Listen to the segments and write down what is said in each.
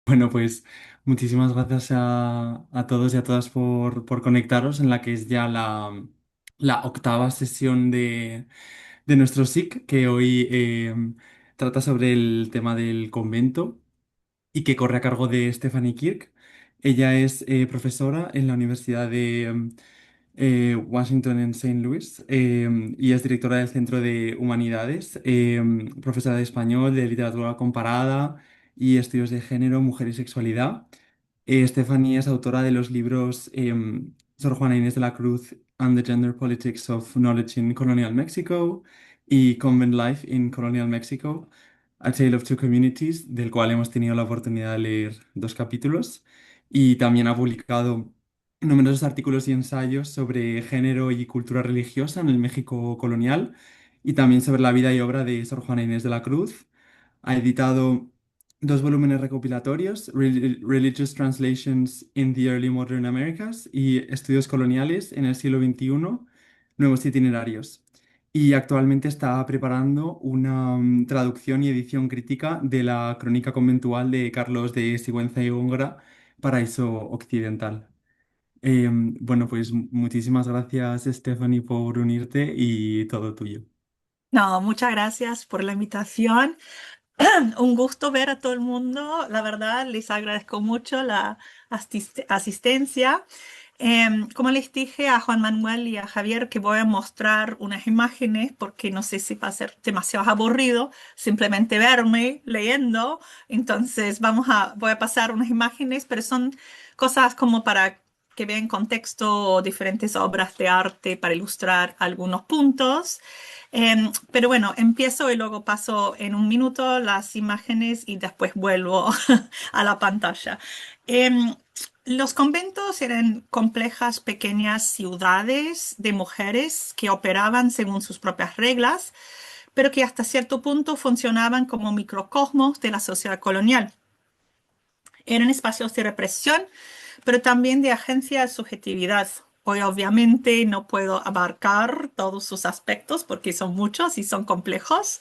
Bueno, pues muchísimas gracias a todos y a todas por conectaros en la que es ya la octava sesión de nuestro SIC, que hoy trata sobre el tema del convento y que corre a cargo de Stephanie Kirk. Ella es profesora en la Universidad de Washington en Saint Louis, y es directora del Centro de Humanidades, profesora de español, de literatura comparada y estudios de género, mujer y sexualidad. Stephanie es autora de los libros Sor Juana Inés de la Cruz and the Gender Politics of Knowledge in Colonial Mexico y Convent Life in Colonial Mexico, A Tale of Two Communities, del cual hemos tenido la oportunidad de leer dos capítulos. Y también ha publicado numerosos artículos y ensayos sobre género y cultura religiosa en el México colonial y también sobre la vida y obra de Sor Juana Inés de la Cruz. Ha editado dos volúmenes recopilatorios, Religious Translations in the Early Modern Americas y Estudios coloniales en el siglo XXI, Nuevos itinerarios. Y actualmente está preparando una traducción y edición crítica de la Crónica conventual de Carlos de Sigüenza y Góngora, Paraíso Occidental. Bueno, pues muchísimas gracias, Stephanie, por unirte y todo tuyo. No, muchas gracias por la invitación. Un gusto ver a todo el mundo. La verdad, les agradezco mucho la asistencia. Como les dije a Juan Manuel y a Javier que voy a mostrar unas imágenes porque no sé si va a ser demasiado aburrido simplemente verme leyendo. Entonces voy a pasar unas imágenes, pero son cosas como para que vean contexto diferentes obras de arte para ilustrar algunos puntos. Pero bueno, empiezo y luego paso en un minuto las imágenes y después vuelvo a la pantalla. Em, los conventos eran complejas pequeñas ciudades de mujeres que operaban según sus propias reglas, pero que hasta cierto punto funcionaban como microcosmos de la sociedad colonial. Eran espacios de represión, pero también de agencia de subjetividad. Hoy obviamente no puedo abarcar todos sus aspectos porque son muchos y son complejos,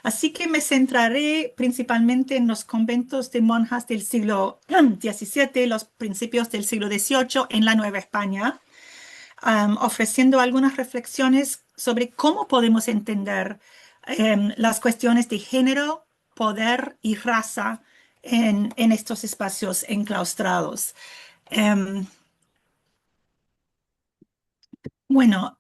así que me centraré principalmente en los conventos de monjas del siglo XVII, los principios del siglo XVIII en la Nueva España, ofreciendo algunas reflexiones sobre cómo podemos entender las cuestiones de género, poder y raza en estos espacios enclaustrados. Um, bueno,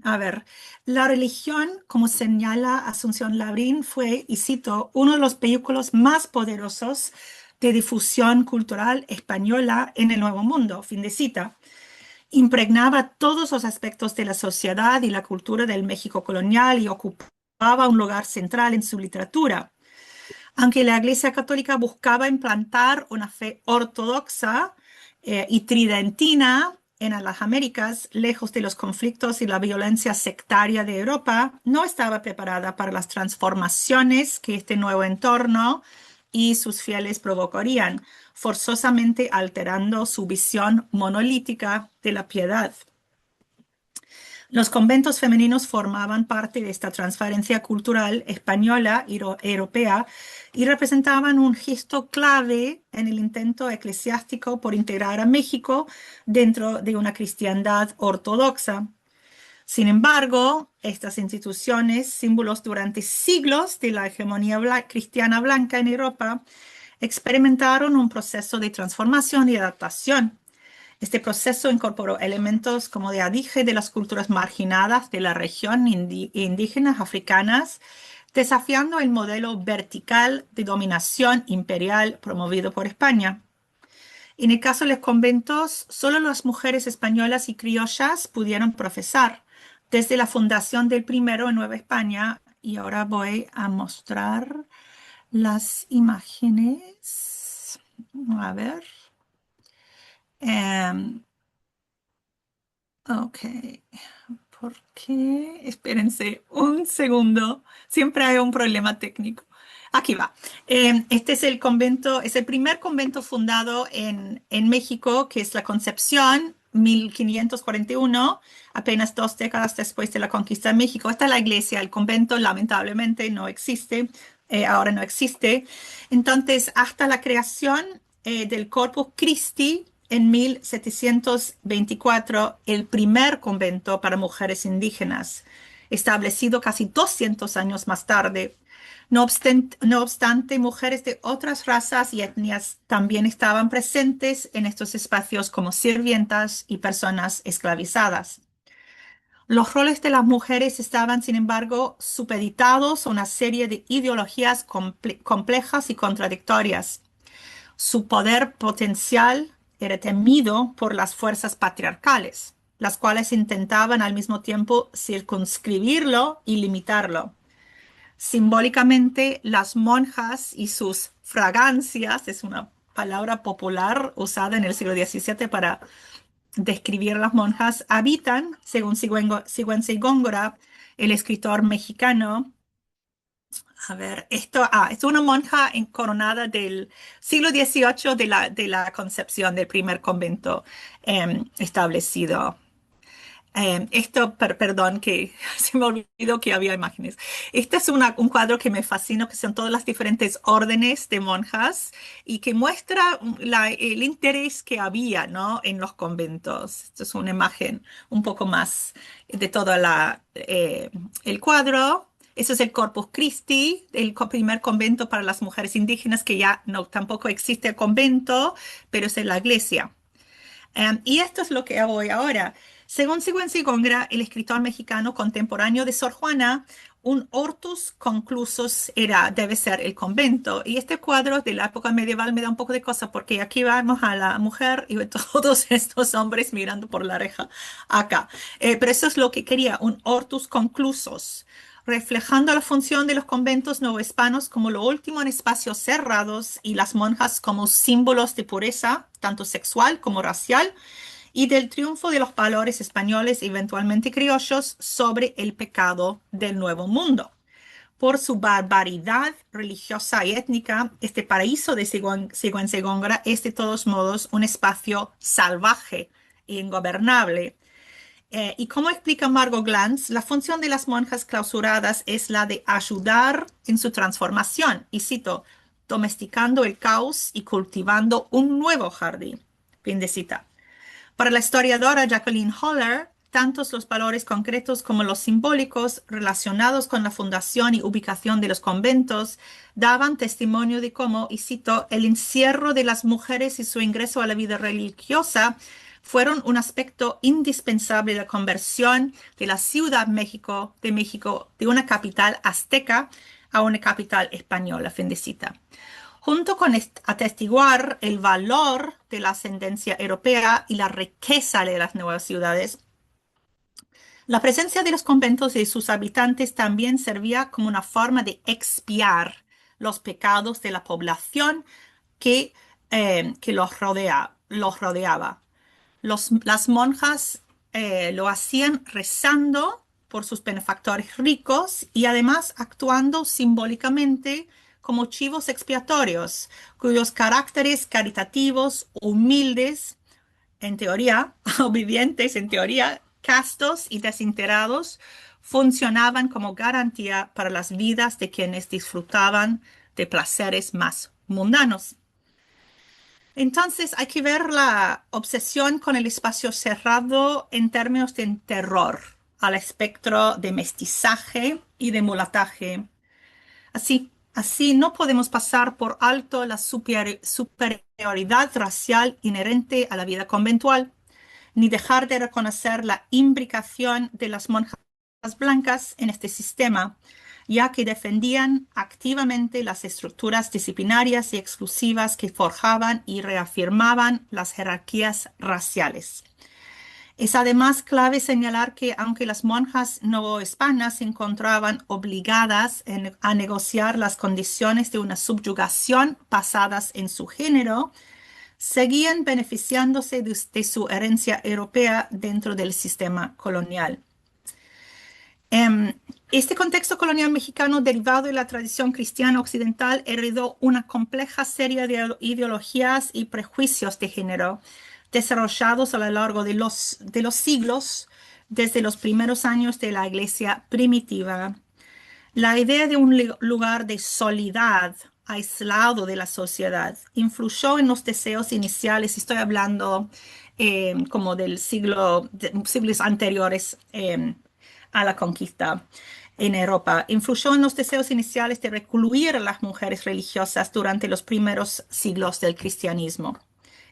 a ver, la religión, como señala Asunción Labrín, fue, y cito, uno de los vehículos más poderosos de difusión cultural española en el Nuevo Mundo, fin de cita. Impregnaba todos los aspectos de la sociedad y la cultura del México colonial y ocupaba un lugar central en su literatura. Aunque la Iglesia Católica buscaba implantar una fe ortodoxa y tridentina en las Américas, lejos de los conflictos y la violencia sectaria de Europa, no estaba preparada para las transformaciones que este nuevo entorno y sus fieles provocarían, forzosamente alterando su visión monolítica de la piedad. Los conventos femeninos formaban parte de esta transferencia cultural española y europea y representaban un gesto clave en el intento eclesiástico por integrar a México dentro de una cristiandad ortodoxa. Sin embargo, estas instituciones, símbolos durante siglos de la hegemonía cristiana blanca en Europa, experimentaron un proceso de transformación y adaptación. Este proceso incorporó elementos, como ya dije, de las culturas marginadas de la región indígenas africanas, desafiando el modelo vertical de dominación imperial promovido por España. En el caso de los conventos, solo las mujeres españolas y criollas pudieron profesar desde la fundación del primero en Nueva España. Y ahora voy a mostrar las imágenes. A ver. Em, Ok, ¿por qué? Espérense un segundo. Siempre hay un problema técnico. Aquí va. Este es el convento, es el primer convento fundado en México, que es la Concepción, 1541, apenas 2 décadas después de la conquista de México. Esta es la iglesia, el convento lamentablemente no existe, ahora no existe. Entonces, hasta la creación del Corpus Christi en 1724, el primer convento para mujeres indígenas, establecido casi 200 años más tarde. No obstante, mujeres de otras razas y etnias también estaban presentes en estos espacios como sirvientas y personas esclavizadas. Los roles de las mujeres estaban, sin embargo, supeditados a una serie de ideologías complejas y contradictorias. Su poder potencial era temido por las fuerzas patriarcales, las cuales intentaban al mismo tiempo circunscribirlo y limitarlo. Simbólicamente, las monjas y sus fragancias, es una palabra popular usada en el siglo XVII para describir a las monjas, habitan, según Sigüenza y Góngora, el escritor mexicano. A ver, es una monja coronada del siglo XVIII de la concepción del primer convento establecido. Perdón, que se me olvidó que había imágenes. Este es un cuadro que me fascina, que son todas las diferentes órdenes de monjas y que muestra el interés que había, ¿no? En los conventos. Esto es una imagen un poco más de todo el cuadro. Eso es el Corpus Christi, el primer convento para las mujeres indígenas, que ya no tampoco existe el convento, pero es en la iglesia. Y esto es lo que voy ahora. Según Sigüenza y Góngora, el escritor mexicano contemporáneo de Sor Juana, un hortus conclusus debe ser el convento. Y este cuadro de la época medieval me da un poco de cosa porque aquí vamos a la mujer y todos estos hombres mirando por la reja acá. Pero eso es lo que quería, un hortus conclusus, reflejando la función de los conventos novohispanos como lo último en espacios cerrados y las monjas como símbolos de pureza, tanto sexual como racial, y del triunfo de los valores españoles, eventualmente criollos, sobre el pecado del Nuevo Mundo. Por su barbaridad religiosa y étnica, este paraíso de Sigüenza y Góngora es de todos modos un espacio salvaje e ingobernable. Y como explica Margot Glantz, la función de las monjas clausuradas es la de ayudar en su transformación, y cito, domesticando el caos y cultivando un nuevo jardín. Fin de cita. Para la historiadora Jacqueline Holler, tantos los valores concretos como los simbólicos relacionados con la fundación y ubicación de los conventos daban testimonio de cómo, y cito, el encierro de las mujeres y su ingreso a la vida religiosa fueron un aspecto indispensable de la conversión de la Ciudad de México de una capital azteca a una capital española. Fin de cita. Junto con atestiguar el valor de la ascendencia europea y la riqueza de las nuevas ciudades, la presencia de los conventos y sus habitantes también servía como una forma de expiar los pecados de la población que los rodeaba. Las monjas lo hacían rezando por sus benefactores ricos y además actuando simbólicamente como chivos expiatorios, cuyos caracteres caritativos, humildes, en teoría, obedientes en teoría, castos y desinteresados, funcionaban como garantía para las vidas de quienes disfrutaban de placeres más mundanos. Entonces hay que ver la obsesión con el espacio cerrado en términos de terror al espectro de mestizaje y de mulataje. Así no podemos pasar por alto la superioridad racial inherente a la vida conventual, ni dejar de reconocer la imbricación de las monjas blancas en este sistema, ya que defendían activamente las estructuras disciplinarias y exclusivas que forjaban y reafirmaban las jerarquías raciales. Es además clave señalar que aunque las monjas novohispanas se encontraban obligadas a negociar las condiciones de una subyugación basadas en su género, seguían beneficiándose de su herencia europea dentro del sistema colonial. Este contexto colonial mexicano, derivado de la tradición cristiana occidental, heredó una compleja serie de ideologías y prejuicios de género desarrollados a lo largo de los siglos, desde los primeros años de la iglesia primitiva. La idea de un lugar de soledad aislado de la sociedad. Influyó en los deseos iniciales, estoy hablando como del siglos anteriores a la conquista en Europa. Influyó en los deseos iniciales de recluir a las mujeres religiosas durante los primeros siglos del cristianismo.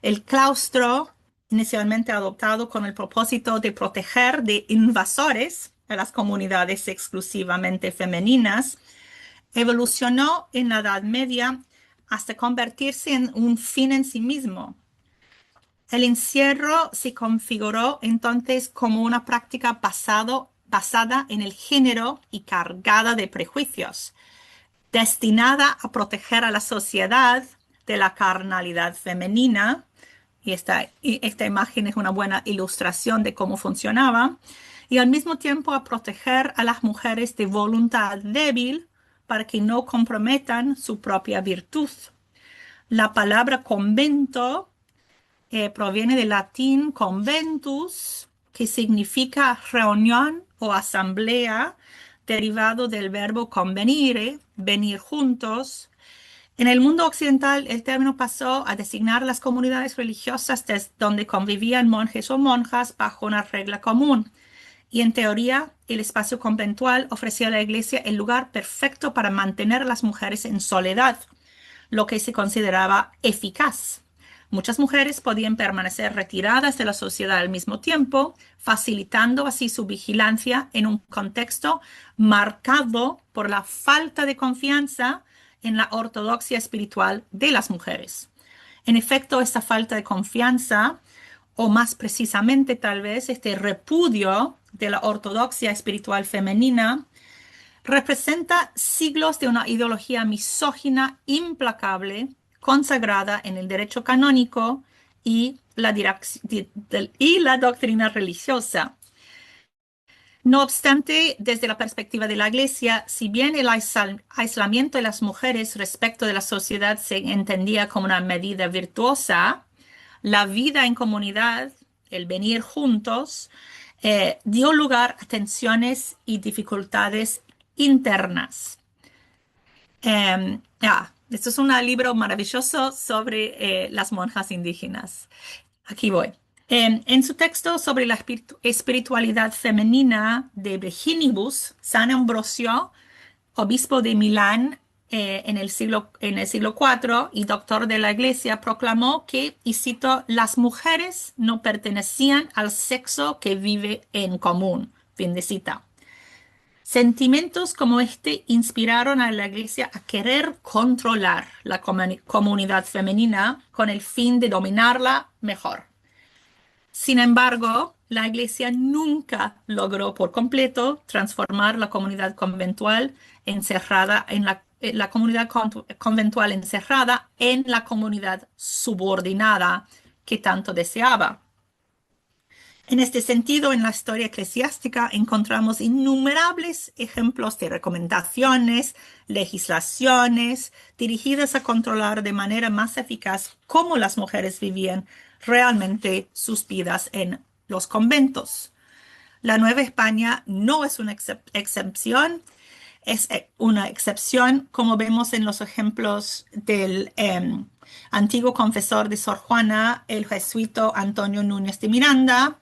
El claustro, inicialmente adoptado con el propósito de proteger de invasores a las comunidades exclusivamente femeninas, evolucionó en la Edad Media hasta convertirse en un fin en sí mismo. El encierro se configuró entonces como una práctica basada en el género y cargada de prejuicios, destinada a proteger a la sociedad de la carnalidad femenina. Y esta imagen es una buena ilustración de cómo funcionaba. Y al mismo tiempo a proteger a las mujeres de voluntad débil para que no comprometan su propia virtud. La palabra convento proviene del latín conventus, que significa reunión o asamblea, derivado del verbo convenire, venir juntos. En el mundo occidental, el término pasó a designar las comunidades religiosas donde convivían monjes o monjas bajo una regla común. Y en teoría, el espacio conventual ofrecía a la Iglesia el lugar perfecto para mantener a las mujeres en soledad, lo que se consideraba eficaz. Muchas mujeres podían permanecer retiradas de la sociedad al mismo tiempo, facilitando así su vigilancia en un contexto marcado por la falta de confianza en la ortodoxia espiritual de las mujeres. En efecto, esta falta de confianza, o más precisamente tal vez este repudio de la ortodoxia espiritual femenina, representa siglos de una ideología misógina implacable, consagrada en el derecho canónico y la doctrina religiosa. No obstante, desde la perspectiva de la Iglesia, si bien el aislamiento de las mujeres respecto de la sociedad se entendía como una medida virtuosa, la vida en comunidad, el venir juntos, dio lugar a tensiones y dificultades internas. Esto es un libro maravilloso sobre las monjas indígenas. Aquí voy. En su texto sobre la espiritualidad femenina de Virginibus, San Ambrosio, obispo de Milán en el siglo IV y doctor de la Iglesia, proclamó que, y cito, las mujeres no pertenecían al sexo que vive en común. Fin de cita. Sentimientos como este inspiraron a la Iglesia a querer controlar la comunidad femenina con el fin de dominarla mejor. Sin embargo, la Iglesia nunca logró por completo transformar la comunidad conventual encerrada en la comunidad conventual encerrada en la comunidad subordinada que tanto deseaba. En este sentido, en la historia eclesiástica encontramos innumerables ejemplos de recomendaciones, legislaciones dirigidas a controlar de manera más eficaz cómo las mujeres vivían realmente sus vidas en los conventos. La Nueva España no es una excepción, es una excepción, como vemos en los ejemplos del antiguo confesor de Sor Juana, el jesuita Antonio Núñez de Miranda.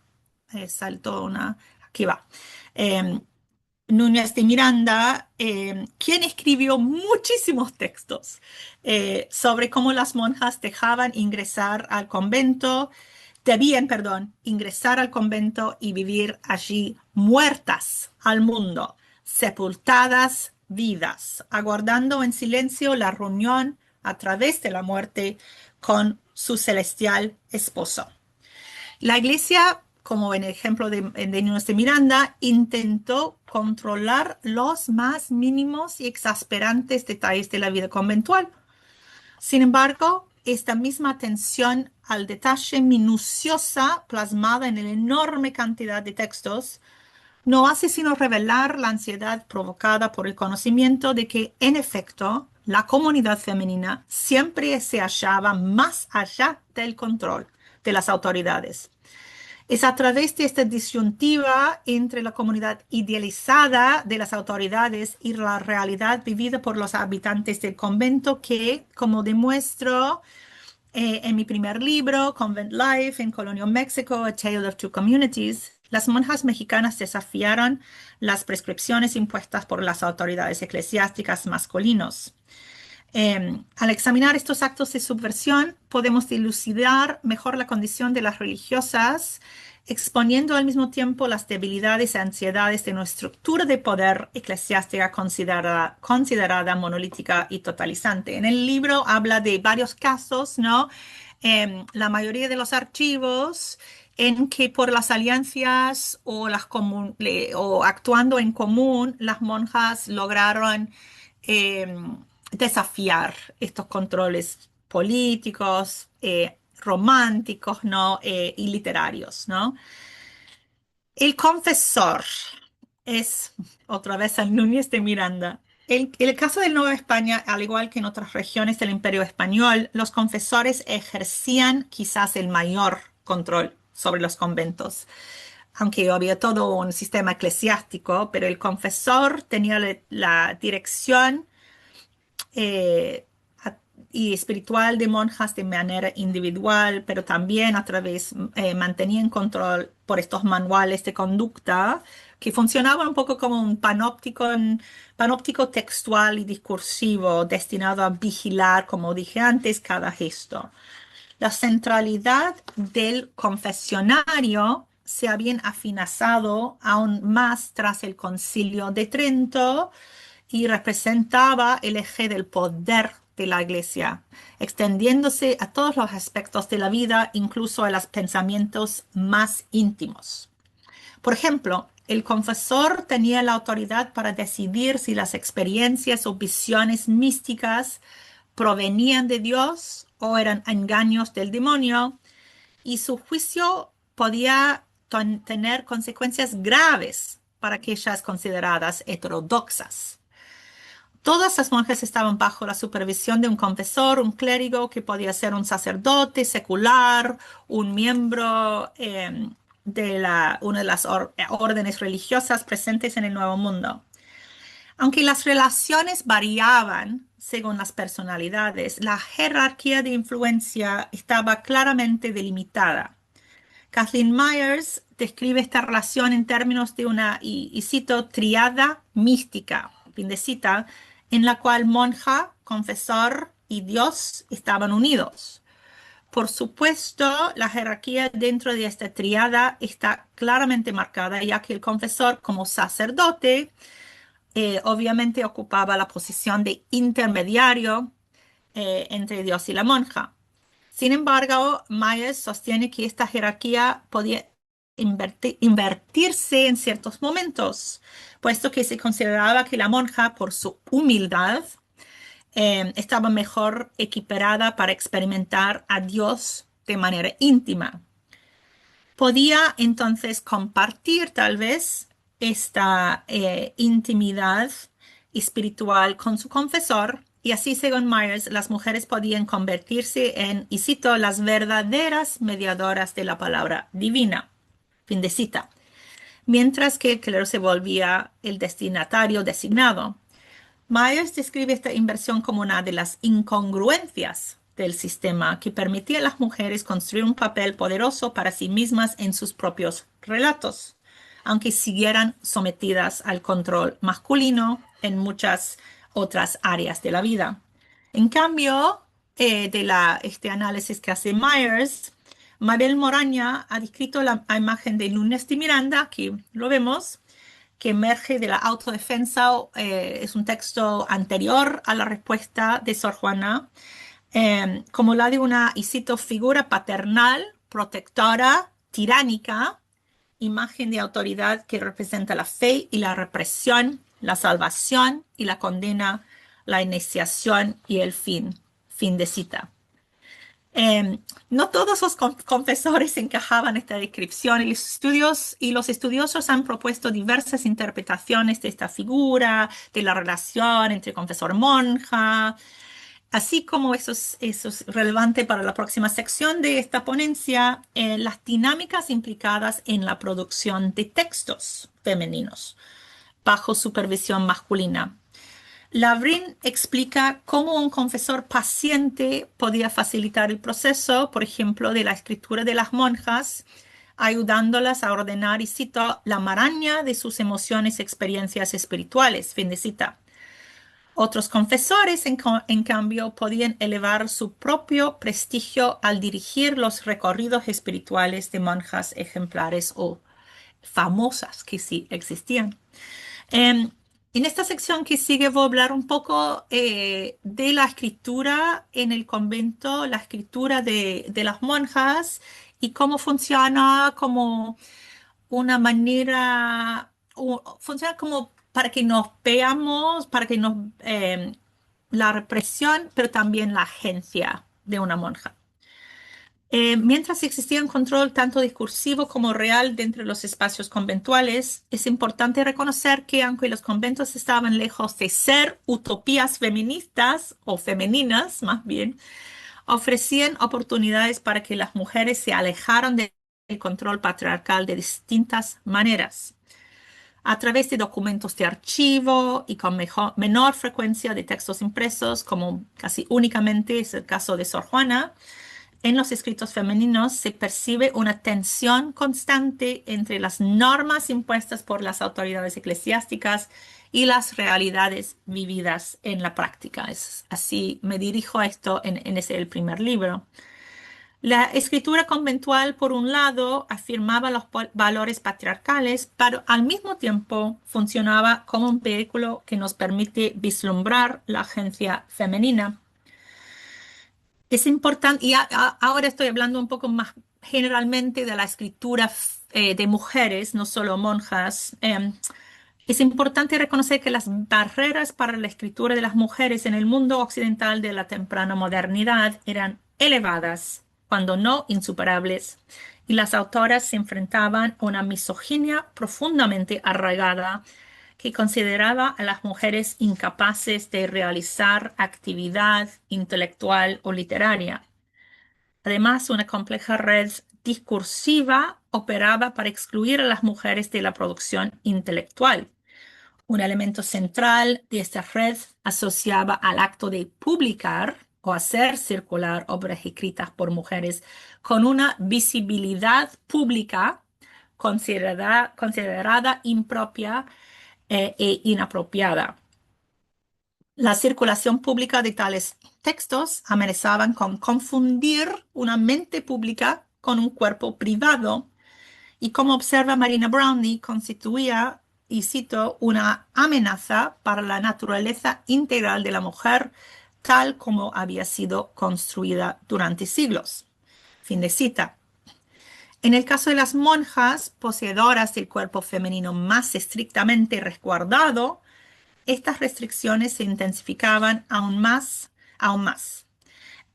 Aquí va. Eh, Núñez de Miranda, quien escribió muchísimos textos sobre cómo las monjas debían, ingresar al convento y vivir allí muertas al mundo, sepultadas vivas, aguardando en silencio la reunión a través de la muerte con su celestial esposo. La Iglesia, como en el ejemplo de Núñez de Miranda, intentó controlar los más mínimos y exasperantes detalles de la vida conventual. Sin embargo, esta misma atención al detalle minuciosa plasmada en la enorme cantidad de textos no hace sino revelar la ansiedad provocada por el conocimiento de que, en efecto, la comunidad femenina siempre se hallaba más allá del control de las autoridades. Es a través de esta disyuntiva entre la comunidad idealizada de las autoridades y la realidad vivida por los habitantes del convento que, como demuestro en mi primer libro, Convent Life in Colonial Mexico, A Tale of Two Communities, las monjas mexicanas desafiaron las prescripciones impuestas por las autoridades eclesiásticas masculinos. Al examinar estos actos de subversión, podemos dilucidar mejor la condición de las religiosas, exponiendo al mismo tiempo las debilidades y ansiedades de una estructura de poder eclesiástica considerada monolítica y totalizante. En el libro habla de varios casos, ¿no? La mayoría de los archivos en que por las alianzas o actuando en común, las monjas lograron desafiar estos controles políticos, románticos, ¿no? Y literarios, ¿no? El confesor es otra vez San Núñez de Miranda. En el caso de Nueva España, al igual que en otras regiones del Imperio Español, los confesores ejercían quizás el mayor control sobre los conventos, aunque había todo un sistema eclesiástico, pero el confesor tenía la dirección eh, a- y espiritual de monjas de manera individual, pero también a través, mantenían control por estos manuales de conducta que funcionaban un poco como un panóptico textual y discursivo destinado a vigilar, como dije antes, cada gesto. La centralidad del confesionario se había afinazado aún más tras el Concilio de Trento y representaba el eje del poder de la Iglesia, extendiéndose a todos los aspectos de la vida, incluso a los pensamientos más íntimos. Por ejemplo, el confesor tenía la autoridad para decidir si las experiencias o visiones místicas provenían de Dios o eran engaños del demonio, y su juicio podía tener consecuencias graves para aquellas consideradas heterodoxas. Todas las monjas estaban bajo la supervisión de un confesor, un clérigo que podía ser un sacerdote secular, un miembro de una de las órdenes religiosas presentes en el Nuevo Mundo. Aunque las relaciones variaban según las personalidades, la jerarquía de influencia estaba claramente delimitada. Kathleen Myers describe esta relación en términos de una, y cito, triada mística, fin de cita, en la cual monja, confesor y Dios estaban unidos. Por supuesto, la jerarquía dentro de esta triada está claramente marcada, ya que el confesor, como sacerdote, obviamente ocupaba la posición de intermediario entre Dios y la monja. Sin embargo, Myers sostiene que esta jerarquía podía invertirse en ciertos momentos, puesto que se consideraba que la monja, por su humildad, estaba mejor equiparada para experimentar a Dios de manera íntima. Podía entonces compartir tal vez esta intimidad espiritual con su confesor, y así, según Myers, las mujeres podían convertirse en, y cito, las verdaderas mediadoras de la palabra divina. Fin de cita. Mientras que el clero se volvía el destinatario designado. Myers describe esta inversión como una de las incongruencias del sistema que permitía a las mujeres construir un papel poderoso para sí mismas en sus propios relatos, aunque siguieran sometidas al control masculino en muchas otras áreas de la vida. En cambio, este análisis que hace Myers, Mabel Moraña ha descrito la imagen de Núñez de Miranda, aquí lo vemos, que emerge de la autodefensa. Es un texto anterior a la respuesta de Sor Juana, como la de una, y cito, figura paternal, protectora, tiránica, imagen de autoridad que representa la fe y la represión, la salvación y la condena, la iniciación y el fin. Fin de cita. No todos los confesores encajaban esta descripción, y los estudiosos han propuesto diversas interpretaciones de esta figura, de la relación entre confesor-monja. así como eso es relevante para la próxima sección de esta ponencia, las dinámicas implicadas en la producción de textos femeninos bajo supervisión masculina. Lavrin explica cómo un confesor paciente podía facilitar el proceso, por ejemplo, de la escritura de las monjas, ayudándolas a ordenar, y cito, la maraña de sus emociones y experiencias espirituales, fin de cita. Otros confesores, en cambio, podían elevar su propio prestigio al dirigir los recorridos espirituales de monjas ejemplares o famosas que sí existían. Em, en esta sección que sigue voy a hablar un poco de la escritura en el convento, la escritura de las monjas y cómo funciona como una manera, funciona como para que nos veamos, para que nos, la represión, pero también la agencia de una monja. Mientras existía un control tanto discursivo como real dentro de los espacios conventuales, es importante reconocer que aunque los conventos estaban lejos de ser utopías feministas o femeninas, más bien, ofrecían oportunidades para que las mujeres se alejaran del control patriarcal de distintas maneras. A través de documentos de archivo y con menor frecuencia de textos impresos, como casi únicamente es el caso de Sor Juana, en los escritos femeninos se percibe una tensión constante entre las normas impuestas por las autoridades eclesiásticas y las realidades vividas en la práctica. Así me dirijo a esto en ese el primer libro. La escritura conventual, por un lado, afirmaba los valores patriarcales, pero al mismo tiempo funcionaba como un vehículo que nos permite vislumbrar la agencia femenina. Es importante, y ahora estoy hablando un poco más generalmente de la escritura de mujeres, no solo monjas. Es importante reconocer que las barreras para la escritura de las mujeres en el mundo occidental de la temprana modernidad eran elevadas, cuando no insuperables, y las autoras se enfrentaban a una misoginia profundamente arraigada que consideraba a las mujeres incapaces de realizar actividad intelectual o literaria. Además, una compleja red discursiva operaba para excluir a las mujeres de la producción intelectual. Un elemento central de esta red asociaba al acto de publicar o hacer circular obras escritas por mujeres con una visibilidad pública considerada impropia e inapropiada. La circulación pública de tales textos amenazaban con confundir una mente pública con un cuerpo privado y, como observa Marina Browne, constituía, y cito, una amenaza para la naturaleza integral de la mujer tal como había sido construida durante siglos. Fin de cita. En el caso de las monjas, poseedoras del cuerpo femenino más estrictamente resguardado, estas restricciones se intensificaban aún más, aún más.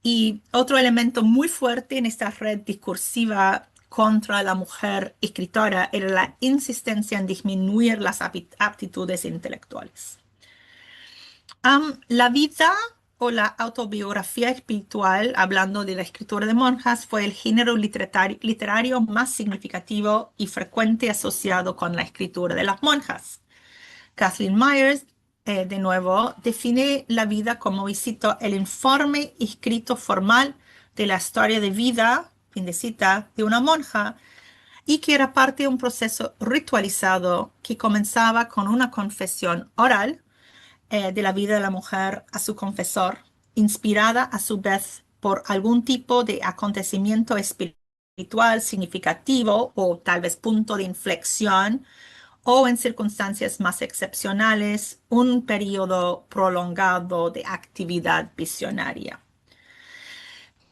Y otro elemento muy fuerte en esta red discursiva contra la mujer escritora era la insistencia en disminuir las aptitudes intelectuales. La vida o la autobiografía espiritual, hablando de la escritura de monjas, fue el género literario más significativo y frecuente asociado con la escritura de las monjas. Kathleen Myers, de nuevo, define la vida como, y cito, el informe escrito formal de la historia de vida, fin de cita, de una monja, y que era parte de un proceso ritualizado que comenzaba con una confesión oral de la vida de la mujer a su confesor, inspirada a su vez por algún tipo de acontecimiento espiritual significativo o tal vez punto de inflexión, o en circunstancias más excepcionales, un periodo prolongado de actividad visionaria.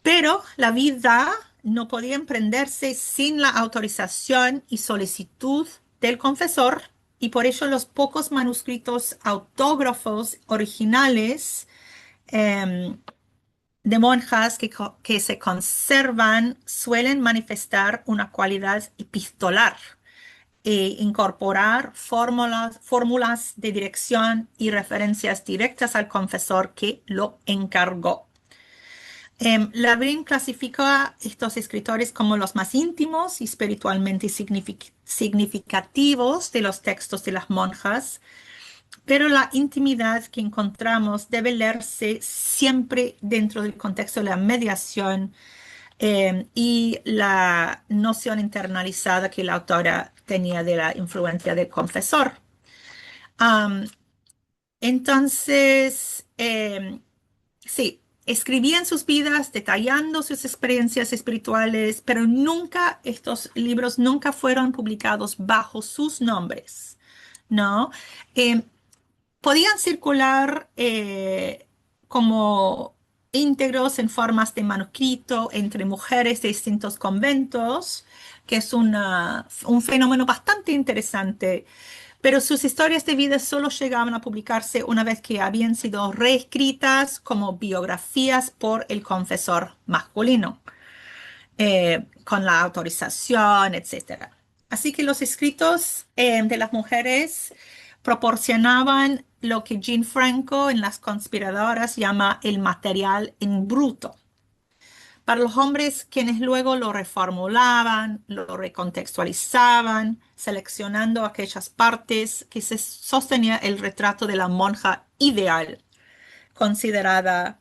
Pero la vida no podía emprenderse sin la autorización y solicitud del confesor, y por ello los pocos manuscritos autógrafos originales eh, de monjas que se conservan suelen manifestar una cualidad epistolar, incorporar fórmulas de dirección y referencias directas al confesor que lo encargó. Lavrin clasifica a estos escritores como los más íntimos y espiritualmente significativos de los textos de las monjas, pero la intimidad que encontramos debe leerse siempre dentro del contexto de la mediación y la noción internalizada que la autora tenía de la influencia del confesor. Um, entonces, sí, escribían sus vidas, detallando sus experiencias espirituales, pero nunca, estos libros nunca fueron publicados bajo sus nombres, ¿no? Eh, Podían circular como íntegros en formas de manuscrito entre mujeres de distintos conventos, que es un fenómeno bastante interesante, pero sus historias de vida solo llegaban a publicarse una vez que habían sido reescritas como biografías por el confesor masculino, con la autorización, etcétera. Así que los escritos de las mujeres proporcionaban lo que Jean Franco en Las Conspiradoras llama el material en bruto. Para los hombres, quienes luego lo reformulaban, lo recontextualizaban, seleccionando aquellas partes que se sostenía el retrato de la monja ideal, considerada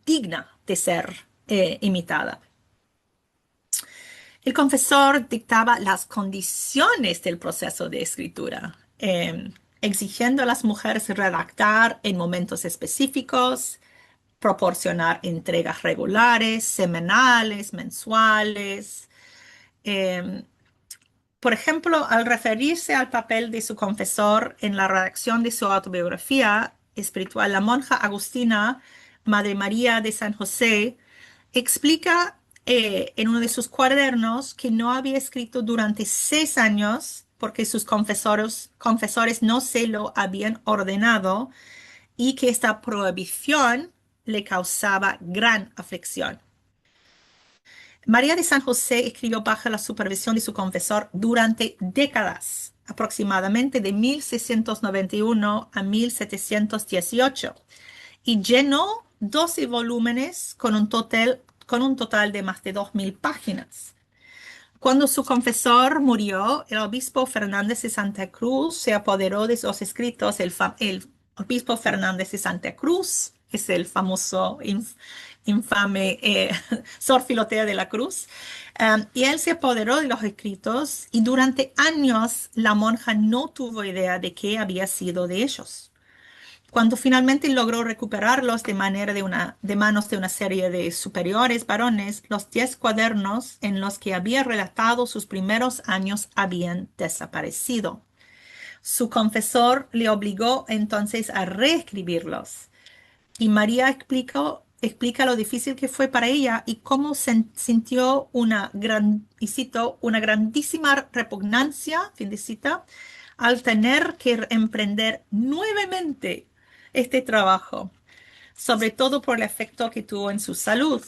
digna de ser imitada. El confesor dictaba las condiciones del proceso de escritura, exigiendo a las mujeres redactar en momentos específicos, proporcionar entregas regulares, semanales, mensuales. Eh, por ejemplo, al referirse al papel de su confesor en la redacción de su autobiografía espiritual, la monja agustina, Madre María de San José, explica en uno de sus cuadernos que no había escrito durante 6 años porque sus confesores no se lo habían ordenado y que esta prohibición le causaba gran aflicción. María de San José escribió bajo la supervisión de su confesor durante décadas, aproximadamente de 1691 a 1718, y llenó 12 volúmenes con un total de más de 2000 páginas. Cuando su confesor murió, el obispo Fernández de Santa Cruz se apoderó de sus escritos. El obispo Fernández de Santa Cruz es el famoso, infame Sor Filotea de la Cruz. Y él se apoderó de los escritos y durante años la monja no tuvo idea de qué había sido de ellos. Cuando finalmente logró recuperarlos de manos de una serie de superiores varones, los 10 cuadernos en los que había relatado sus primeros años habían desaparecido. Su confesor le obligó entonces a reescribirlos. Y María explica lo difícil que fue para ella y cómo sintió y cito, una grandísima repugnancia, fin de cita, al tener que emprender nuevamente este trabajo, sobre todo por el efecto que tuvo en su salud.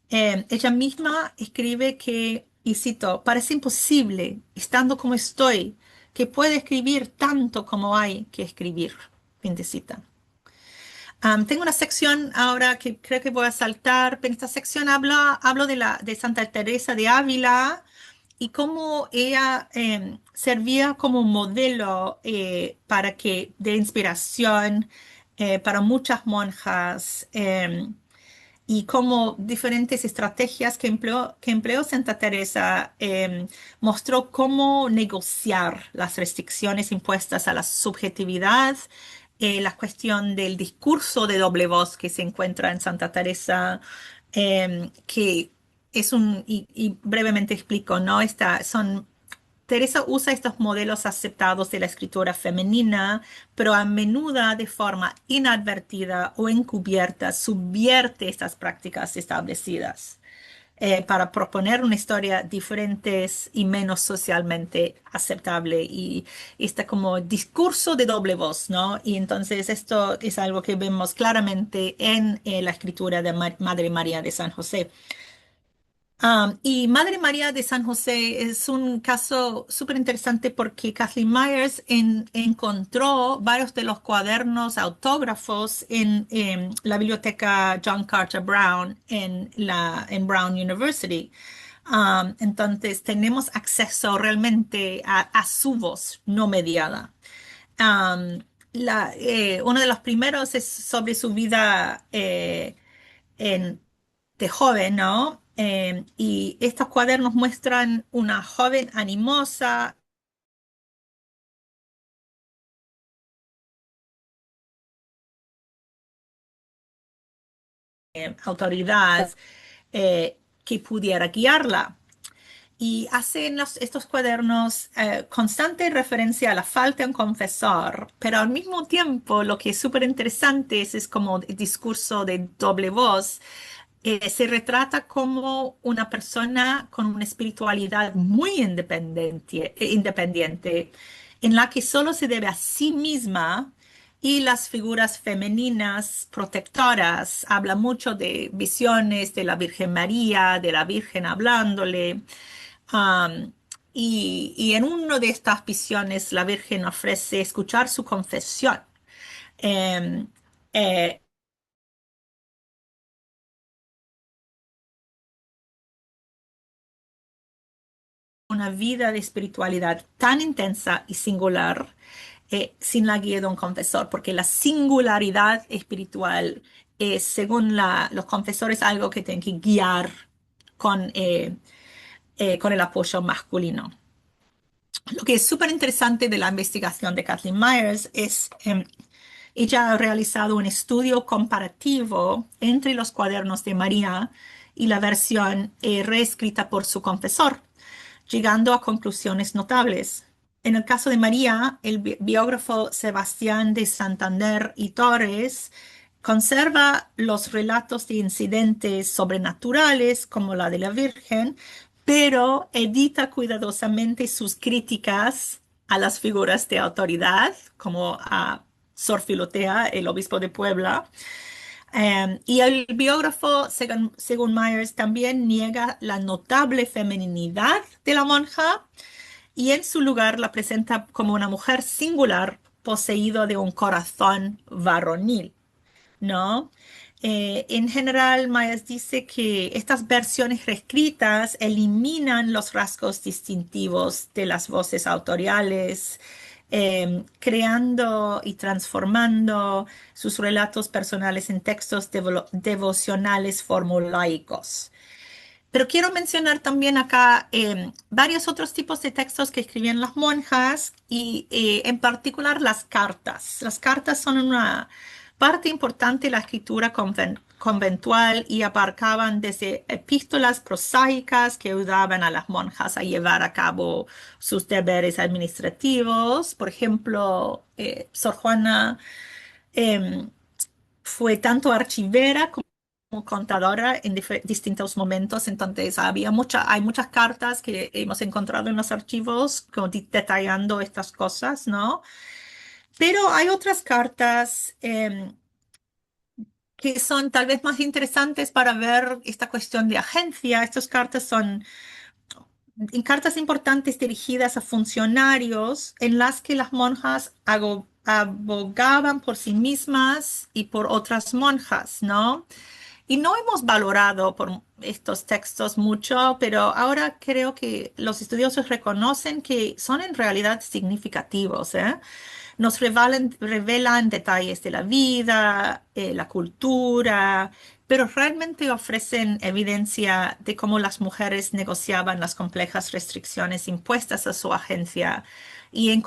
Ella misma escribe que, y cito, parece imposible, estando como estoy, que pueda escribir tanto como hay que escribir. Fin de cita. Tengo una sección ahora que creo que voy a saltar, pero en esta sección hablo de Santa Teresa de Ávila y cómo ella servía como modelo de inspiración para muchas monjas y cómo diferentes estrategias que empleó Santa Teresa mostró cómo negociar las restricciones impuestas a la subjetividad, la cuestión del discurso de doble voz que se encuentra en Santa Teresa, que y brevemente explico, ¿no? Teresa usa estos modelos aceptados de la escritura femenina, pero a menudo de forma inadvertida o encubierta subvierte estas prácticas establecidas para proponer una historia diferente y menos socialmente aceptable y está como discurso de doble voz, ¿no? Y entonces esto es algo que vemos claramente en la escritura de Madre María de San José. Y Madre María de San José es un caso súper interesante porque Kathleen Myers encontró varios de los cuadernos autógrafos en la biblioteca John Carter Brown en Brown University. Entonces tenemos acceso realmente a su voz no mediada. Um, Uno de los primeros es sobre su vida en- de joven, ¿no? Y estos cuadernos muestran una joven animosa, autoridad que pudiera guiarla. Y hace en estos cuadernos constante referencia a la falta de un confesor, pero al mismo tiempo lo que es súper interesante es como el discurso de doble voz. Se retrata como una persona con una espiritualidad muy independiente, en la que solo se debe a sí misma y las figuras femeninas protectoras. Habla mucho de visiones de la Virgen María, de la Virgen hablándole. um, y en una de estas visiones la Virgen ofrece escuchar su confesión. Em, eh, una vida de espiritualidad tan intensa y singular sin la guía de un confesor, porque la singularidad espiritual es, según los confesores, algo que tienen que guiar con el apoyo masculino. Lo que es súper interesante de la investigación de Kathleen Myers es ella ha realizado un estudio comparativo entre los cuadernos de María y la versión reescrita por su confesor, llegando a conclusiones notables. En el caso de María, el biógrafo Sebastián de Santander y Torres conserva los relatos de incidentes sobrenaturales como la de la Virgen, pero edita cuidadosamente sus críticas a las figuras de autoridad, como a Sor Filotea, el obispo de Puebla. Y el biógrafo, según Myers, también niega la notable feminidad de la monja y en su lugar la presenta como una mujer singular, poseída de un corazón varonil, ¿no? En general, Myers dice que estas versiones reescritas eliminan los rasgos distintivos de las voces autoriales, creando y transformando sus relatos personales en textos devocionales formulaicos. Pero quiero mencionar también acá varios otros tipos de textos que escribían las monjas y en particular las cartas. Las cartas son una parte importante de la escritura conventual y abarcaban desde epístolas prosaicas que ayudaban a las monjas a llevar a cabo sus deberes administrativos. Por ejemplo, Sor Juana em, fue tanto archivera como contadora en distintos momentos. Entonces hay muchas cartas que hemos encontrado en los archivos como detallando estas cosas, ¿no? Pero hay otras cartas que son tal vez más interesantes para ver esta cuestión de agencia. Estas cartas son en cartas importantes dirigidas a funcionarios en las que las monjas abogaban por sí mismas y por otras monjas, ¿no? Y no hemos valorado por estos textos mucho, pero ahora creo que los estudiosos reconocen que son en realidad significativos, ¿eh? Nos revelan detalles de la vida, la cultura, pero realmente ofrecen evidencia de cómo las mujeres negociaban las complejas restricciones impuestas a su agencia y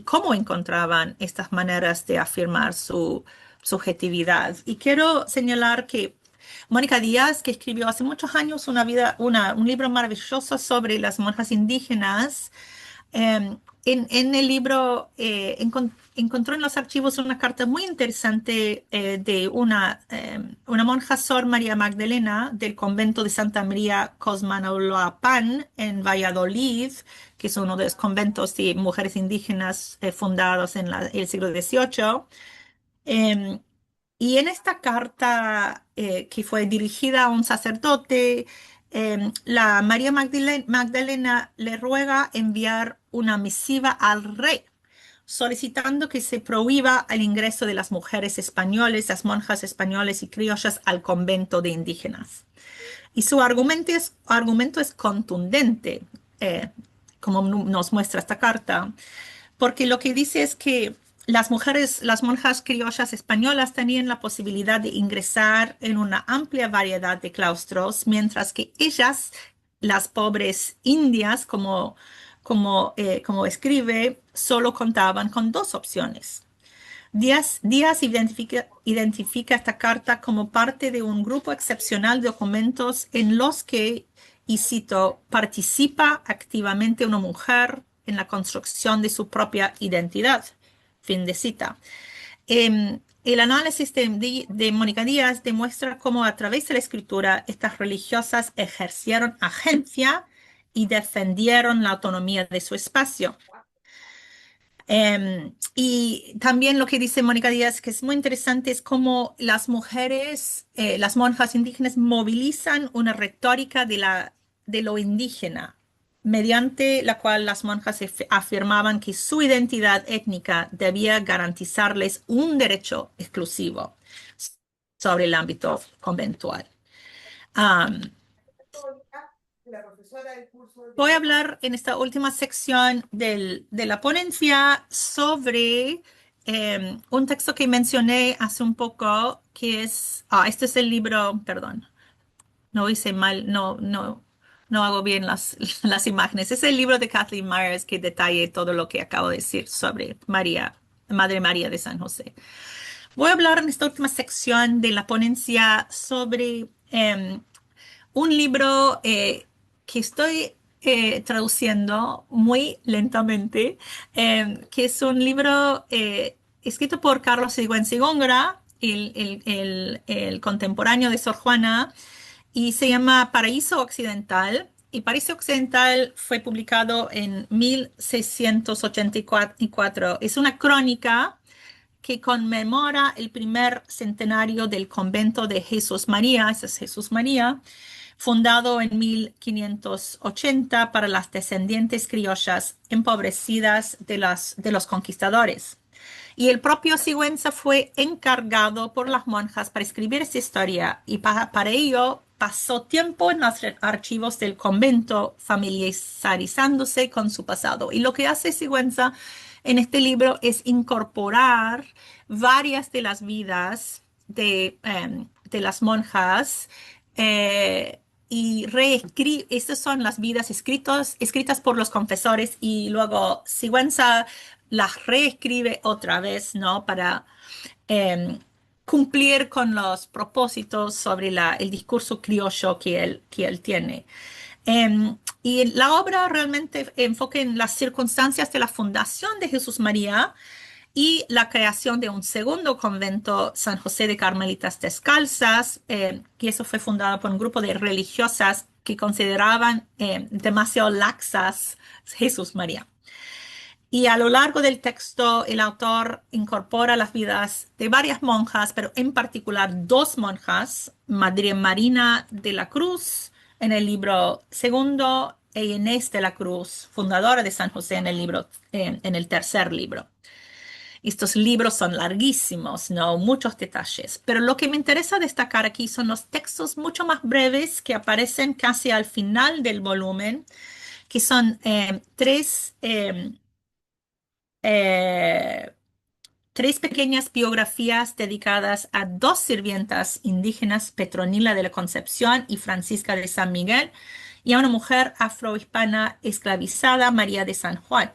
cómo encontraban estas maneras de afirmar su subjetividad. Y quiero señalar que Mónica Díaz, que escribió hace muchos años un libro maravilloso sobre las monjas indígenas, en el libro encontró en los archivos una carta muy interesante de una monja Sor María Magdalena del convento de Santa María Cosmanaloapan en Valladolid, que es uno de los conventos de mujeres indígenas fundados en el siglo XVIII. Em, y en esta carta que fue dirigida a un sacerdote, la María Magdalena le ruega enviar una misiva al rey, solicitando que se prohíba el ingreso de las mujeres españoles, las monjas españoles y criollas al convento de indígenas. Y su argumento es contundente, eh, como nos muestra esta carta, porque lo que dice es que las mujeres, las monjas criollas españolas tenían la posibilidad de ingresar en una amplia variedad de claustros, mientras que ellas, las pobres indias, como escribe, solo contaban con dos opciones. Díaz identifica esta carta como parte de un grupo excepcional de documentos en los que, y cito, participa activamente una mujer en la construcción de su propia identidad. Fin de cita. El análisis de Mónica Díaz demuestra cómo a través de la escritura estas religiosas ejercieron agencia y defendieron la autonomía de su espacio. Y también lo que dice Mónica Díaz, que es muy interesante, es cómo las mujeres, las monjas indígenas movilizan una retórica de lo indígena, mediante la cual las monjas afirmaban que su identidad étnica debía garantizarles un derecho exclusivo sobre el ámbito conventual. Um, Voy a hablar en esta última sección de la ponencia sobre un texto que mencioné hace un poco, que es, este es el libro, perdón, no hice mal, no hago bien las imágenes. Es el libro de Kathleen Myers que detalla todo lo que acabo de decir sobre María, Madre María de San José. Voy a hablar en esta última sección de la ponencia sobre un libro que estoy traduciendo muy lentamente, que es un libro escrito por Carlos Sigüenza y Góngora, el contemporáneo de Sor Juana, y se llama Paraíso Occidental. Y Paraíso Occidental fue publicado en 1684. Es una crónica que conmemora el primer centenario del convento de Jesús María, ese es Jesús María, fundado en 1580 para las descendientes criollas empobrecidas de los conquistadores. Y el propio Sigüenza fue encargado por las monjas para escribir esta historia y para ello pasó tiempo en los archivos del convento familiarizándose con su pasado. Y lo que hace Sigüenza en este libro es incorporar varias de las vidas de las monjas y reescribe, estas son las vidas escritas por los confesores y luego Sigüenza las reescribe otra vez, ¿no? Para eh, cumplir con los propósitos sobre el discurso criollo que él tiene. Y la obra realmente enfoca en las circunstancias de la fundación de Jesús María y la creación de un segundo convento, San José de Carmelitas Descalzas, que eso fue fundado por un grupo de religiosas que consideraban demasiado laxas Jesús María. Y a lo largo del texto, el autor incorpora las vidas de varias monjas, pero en particular dos monjas, Madre Marina de la Cruz en el libro segundo e Inés de la Cruz, fundadora de San José en el libro, en el tercer libro. Estos libros son larguísimos, ¿no? Muchos detalles. Pero lo que me interesa destacar aquí son los textos mucho más breves que aparecen casi al final del volumen, que son eh, tres pequeñas biografías dedicadas a dos sirvientas indígenas, Petronila de la Concepción y Francisca de San Miguel, y a una mujer afrohispana esclavizada, María de San Juan.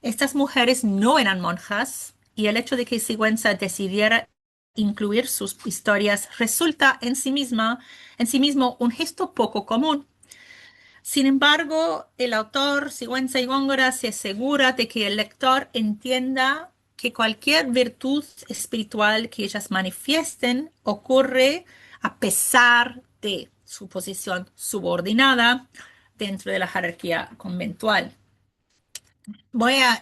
Estas mujeres no eran monjas y el hecho de que Sigüenza decidiera incluir sus historias resulta en sí mismo un gesto poco común. Sin embargo, el autor Sigüenza y Góngora se asegura de que el lector entienda que cualquier virtud espiritual que ellas manifiesten ocurre a pesar de su posición subordinada dentro de la jerarquía conventual. Voy a,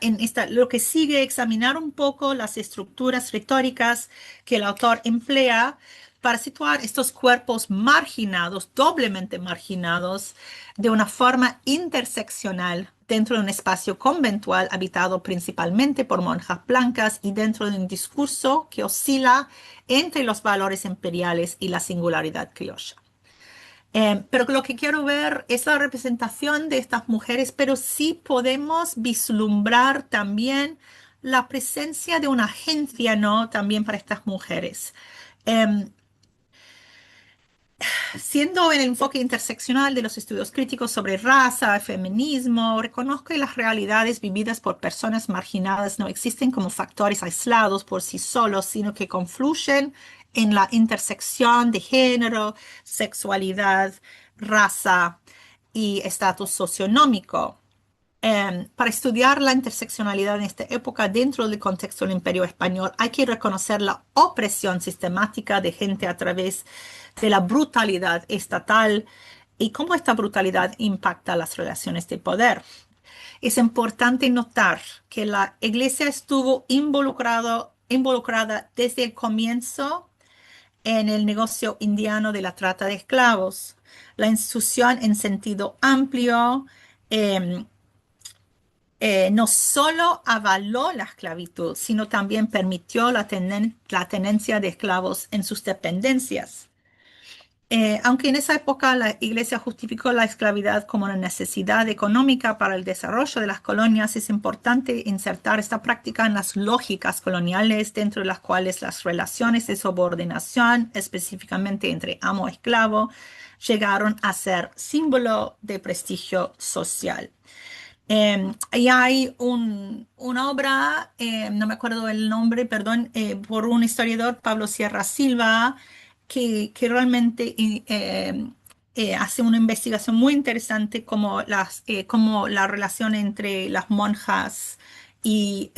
lo que sigue, examinar un poco las estructuras retóricas que el autor emplea para situar estos cuerpos marginados, doblemente marginados, de una forma interseccional dentro de un espacio conventual habitado principalmente por monjas blancas y dentro de un discurso que oscila entre los valores imperiales y la singularidad criolla. Pero lo que quiero ver es la representación de estas mujeres, pero sí podemos vislumbrar también la presencia de una agencia, ¿no? También para estas mujeres. Em, Siendo el enfoque interseccional de los estudios críticos sobre raza, feminismo, reconozco que las realidades vividas por personas marginadas no existen como factores aislados por sí solos, sino que confluyen en la intersección de género, sexualidad, raza y estatus socioeconómico. Para estudiar la interseccionalidad en esta época dentro del contexto del Imperio Español, hay que reconocer la opresión sistemática de gente a través de la brutalidad estatal y cómo esta brutalidad impacta las relaciones de poder. Es importante notar que la Iglesia estuvo involucrada desde el comienzo en el negocio indiano de la trata de esclavos. La institución en sentido amplio eh, no solo avaló la esclavitud, sino también permitió la tenencia de esclavos en sus dependencias. Aunque en esa época la Iglesia justificó la esclavitud como una necesidad económica para el desarrollo de las colonias, es importante insertar esta práctica en las lógicas coloniales, dentro de las cuales las relaciones de subordinación, específicamente entre amo y esclavo, llegaron a ser símbolo de prestigio social. Y hay una obra, no me acuerdo el nombre, perdón, por un historiador, Pablo Sierra Silva, que realmente hace una investigación muy interesante como la relación entre las monjas y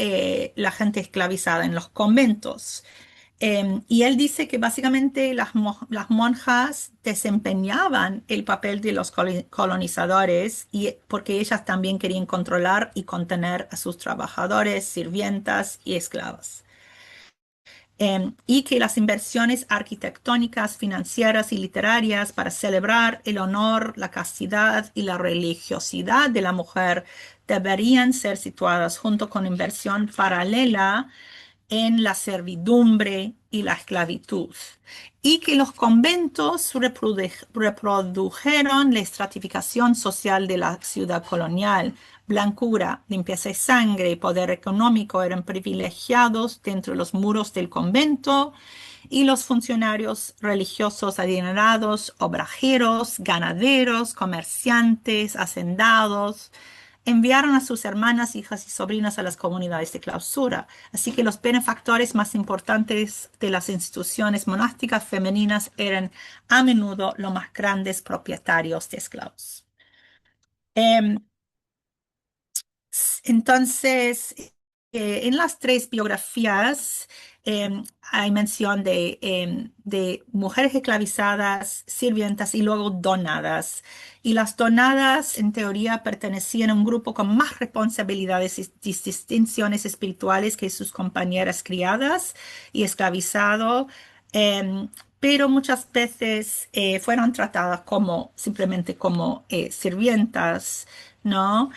la gente esclavizada en los conventos. Y él dice que básicamente las monjas desempeñaban el papel de los colonizadores y porque ellas también querían controlar y contener a sus trabajadores, sirvientas y esclavas. Y que las inversiones arquitectónicas, financieras y literarias para celebrar el honor, la castidad y la religiosidad de la mujer deberían ser situadas junto con inversión paralela en la servidumbre y la esclavitud, y que los conventos reprodujeron la estratificación social de la ciudad colonial. Blancura, limpieza de sangre y poder económico eran privilegiados dentro de los muros del convento y los funcionarios religiosos adinerados, obrajeros, ganaderos, comerciantes, hacendados, enviaron a sus hermanas, hijas y sobrinas a las comunidades de clausura. Así que los benefactores más importantes de las instituciones monásticas femeninas eran a menudo los más grandes propietarios de esclavos. Em, entonces, en las tres biografías hay mención de mujeres esclavizadas, sirvientas y luego donadas. Y las donadas, en teoría, pertenecían a un grupo con más responsabilidades y distinciones espirituales que sus compañeras criadas y esclavizado. Pero muchas veces fueron tratadas como simplemente como sirvientas, ¿no?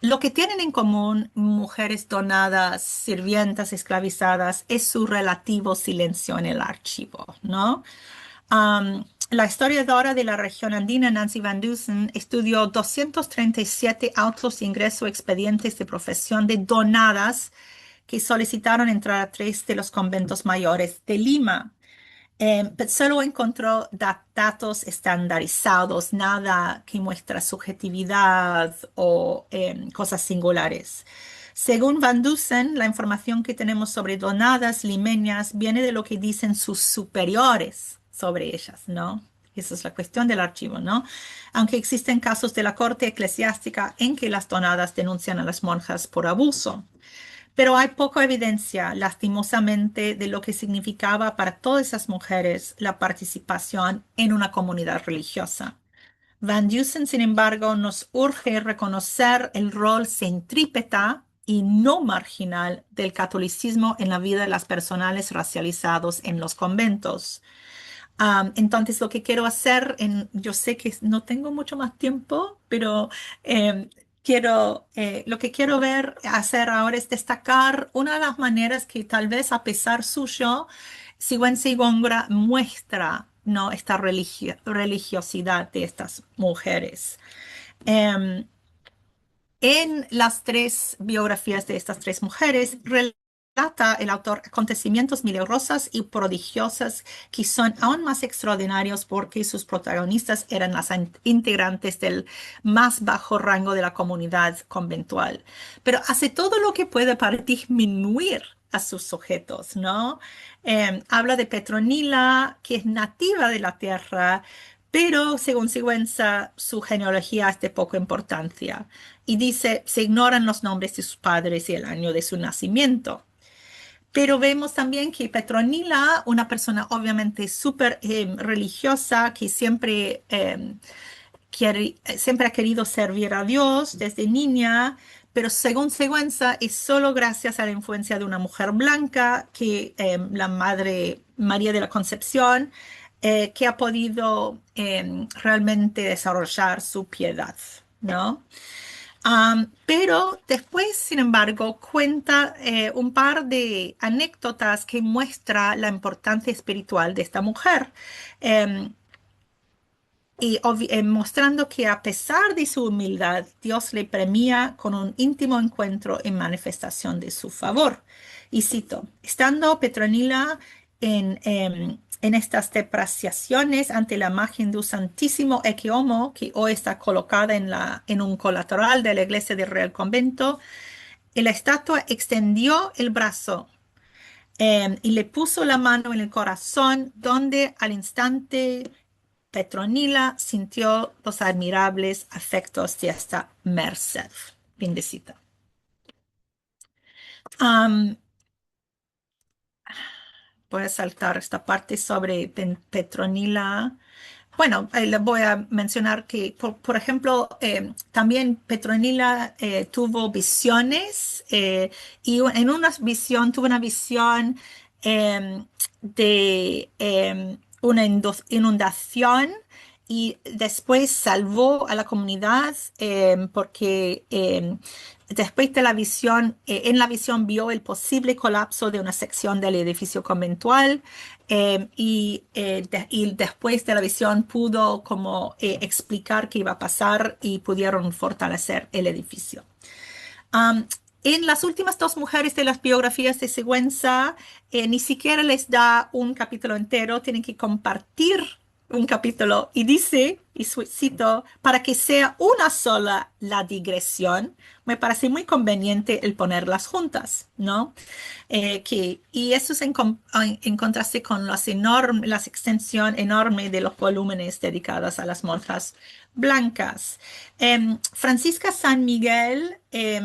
Lo que tienen en común mujeres donadas, sirvientas esclavizadas, es su relativo silencio en el archivo, ¿no? La historiadora de la región andina, Nancy Van Dusen, estudió 237 autos de ingreso expedientes de profesión de donadas que solicitaron entrar a tres de los conventos mayores de Lima. Pero solo encontró datos estandarizados, nada que muestra subjetividad o cosas singulares. Según Van Dusen, la información que tenemos sobre donadas limeñas viene de lo que dicen sus superiores sobre ellas, ¿no? Esa es la cuestión del archivo, ¿no? Aunque existen casos de la corte eclesiástica en que las donadas denuncian a las monjas por abuso. Pero hay poca evidencia, lastimosamente, de lo que significaba para todas esas mujeres la participación en una comunidad religiosa. Van Dusen, sin embargo, nos urge reconocer el rol centrípeta y no marginal del catolicismo en la vida de las personas racializados en los conventos. Entonces, lo que quiero hacer, yo sé que no tengo mucho más tiempo, pero em, lo que quiero hacer ahora es destacar una de las maneras que tal vez a pesar suyo, Sigüenza Góngora muestra, ¿no? esta religiosidad de estas mujeres. Em, en las tres biografías de estas tres mujeres, relata el autor acontecimientos milagrosos y prodigiosos que son aún más extraordinarios porque sus protagonistas eran las integrantes del más bajo rango de la comunidad conventual. Pero hace todo lo que puede para disminuir a sus sujetos, ¿no? Habla de Petronila, que es nativa de la tierra, pero según Sigüenza, su genealogía es de poca importancia y dice, se ignoran los nombres de sus padres y el año de su nacimiento. Pero vemos también que Petronila, una persona obviamente súper religiosa, que siempre ha querido servir a Dios desde niña, pero según Sigüenza es solo gracias a la influencia de una mujer blanca, que la Madre María de la Concepción, que ha podido realmente desarrollar su piedad, ¿no? Pero después, sin embargo, cuenta un par de anécdotas que muestra la importancia espiritual de esta mujer. Em, mostrando que a pesar de su humildad, Dios le premia con un íntimo encuentro en manifestación de su favor. Y cito, estando Petronila en estas depreciaciones ante la imagen de un santísimo Ecce Homo, que hoy está colocada en un colateral de la iglesia del Real Convento, la estatua extendió el brazo y le puso la mano en el corazón, donde al instante Petronila sintió los admirables afectos de esta merced. Fin de cita. Am, Voy a saltar esta parte sobre Petronila. Bueno, le voy a mencionar que, por ejemplo, también Petronila tuvo visiones en una visión, tuvo una visión de una inundación y después salvó a la comunidad porque después de la visión, en la visión vio el posible colapso de una sección del edificio conventual y después de la visión pudo como explicar qué iba a pasar y pudieron fortalecer el edificio. Um, en las últimas dos mujeres de las biografías de Sigüenza, ni siquiera les da un capítulo entero, tienen que compartir un capítulo y dice, y cito, para que sea una sola la digresión, me parece muy conveniente el ponerlas juntas, ¿no? Y eso es en contraste con las extensión enorme de los volúmenes dedicados a las monjas blancas. Francisca San Miguel,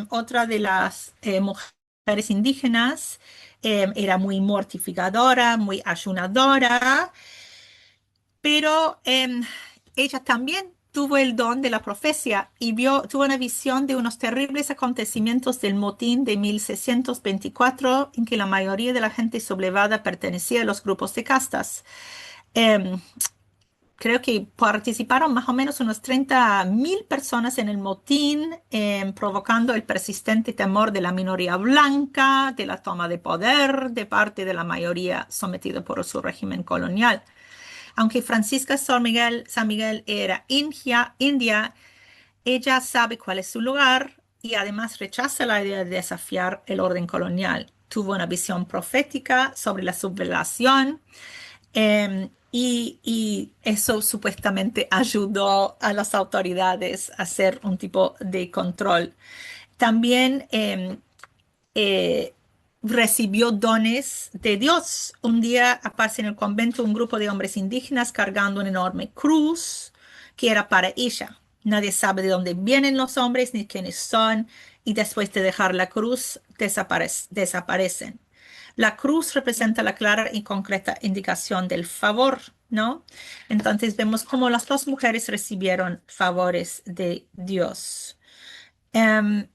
otra de las mujeres indígenas, era muy mortificadora, muy ayunadora, pero ella también tuvo el don de la profecía y tuvo una visión de unos terribles acontecimientos del motín de 1624 en que la mayoría de la gente sublevada pertenecía a los grupos de castas. Em, Creo que participaron más o menos unos 30.000 personas en el motín, provocando el persistente temor de la minoría blanca, de la toma de poder de parte de la mayoría sometida por su régimen colonial. Aunque Francisca San Miguel era india, ella sabe cuál es su lugar y además rechaza la idea de desafiar el orden colonial. Tuvo una visión profética sobre la sublevación y eso supuestamente ayudó a las autoridades a hacer un tipo de control. También eh, recibió dones de Dios. Un día aparece en el convento un grupo de hombres indígenas cargando una enorme cruz que era para ella. Nadie sabe de dónde vienen los hombres ni quiénes son y después de dejar la cruz desaparecen. La cruz representa la clara y concreta indicación del favor, ¿no? Entonces vemos cómo las dos mujeres recibieron favores de Dios. Em,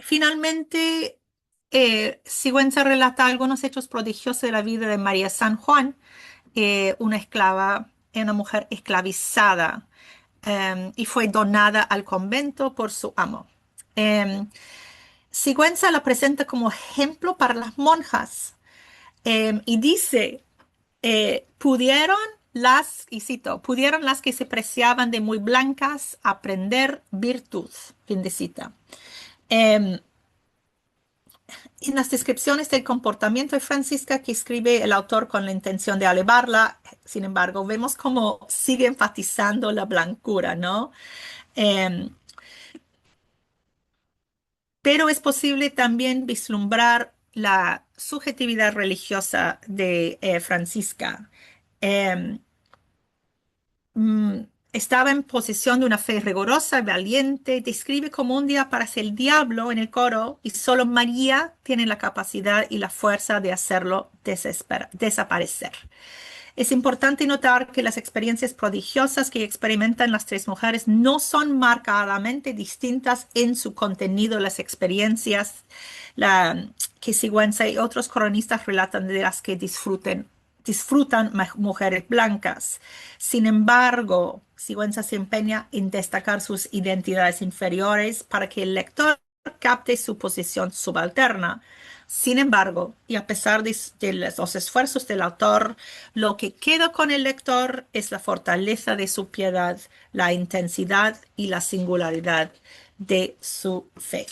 Finalmente, Sigüenza relata algunos hechos prodigiosos de la vida de María San Juan, una esclava, una mujer esclavizada, y fue donada al convento por su amo. Eh, Sigüenza la presenta como ejemplo para las monjas, y dice, pudieron y cito, pudieron las que se preciaban de muy blancas aprender virtud, fin de cita. Em, En las descripciones del comportamiento de Francisca que escribe el autor con la intención de elevarla, sin embargo, vemos cómo sigue enfatizando la blancura, ¿no? Eh, pero es posible también vislumbrar la subjetividad religiosa de Francisca. Eh, mm, Estaba en posesión de una fe rigurosa, valiente, describe como un día aparece el diablo en el coro y solo María tiene la capacidad y la fuerza de hacerlo desaparecer. Es importante notar que las experiencias prodigiosas que experimentan las tres mujeres no son marcadamente distintas en su contenido. Las experiencias que Sigüenza y otros cronistas relatan de las que disfrutan mujeres blancas. Sin embargo, Sigüenza se empeña en destacar sus identidades inferiores para que el lector capte su posición subalterna. Sin embargo, y a pesar de los esfuerzos del autor, lo que queda con el lector es la fortaleza de su piedad, la intensidad y la singularidad de su fe.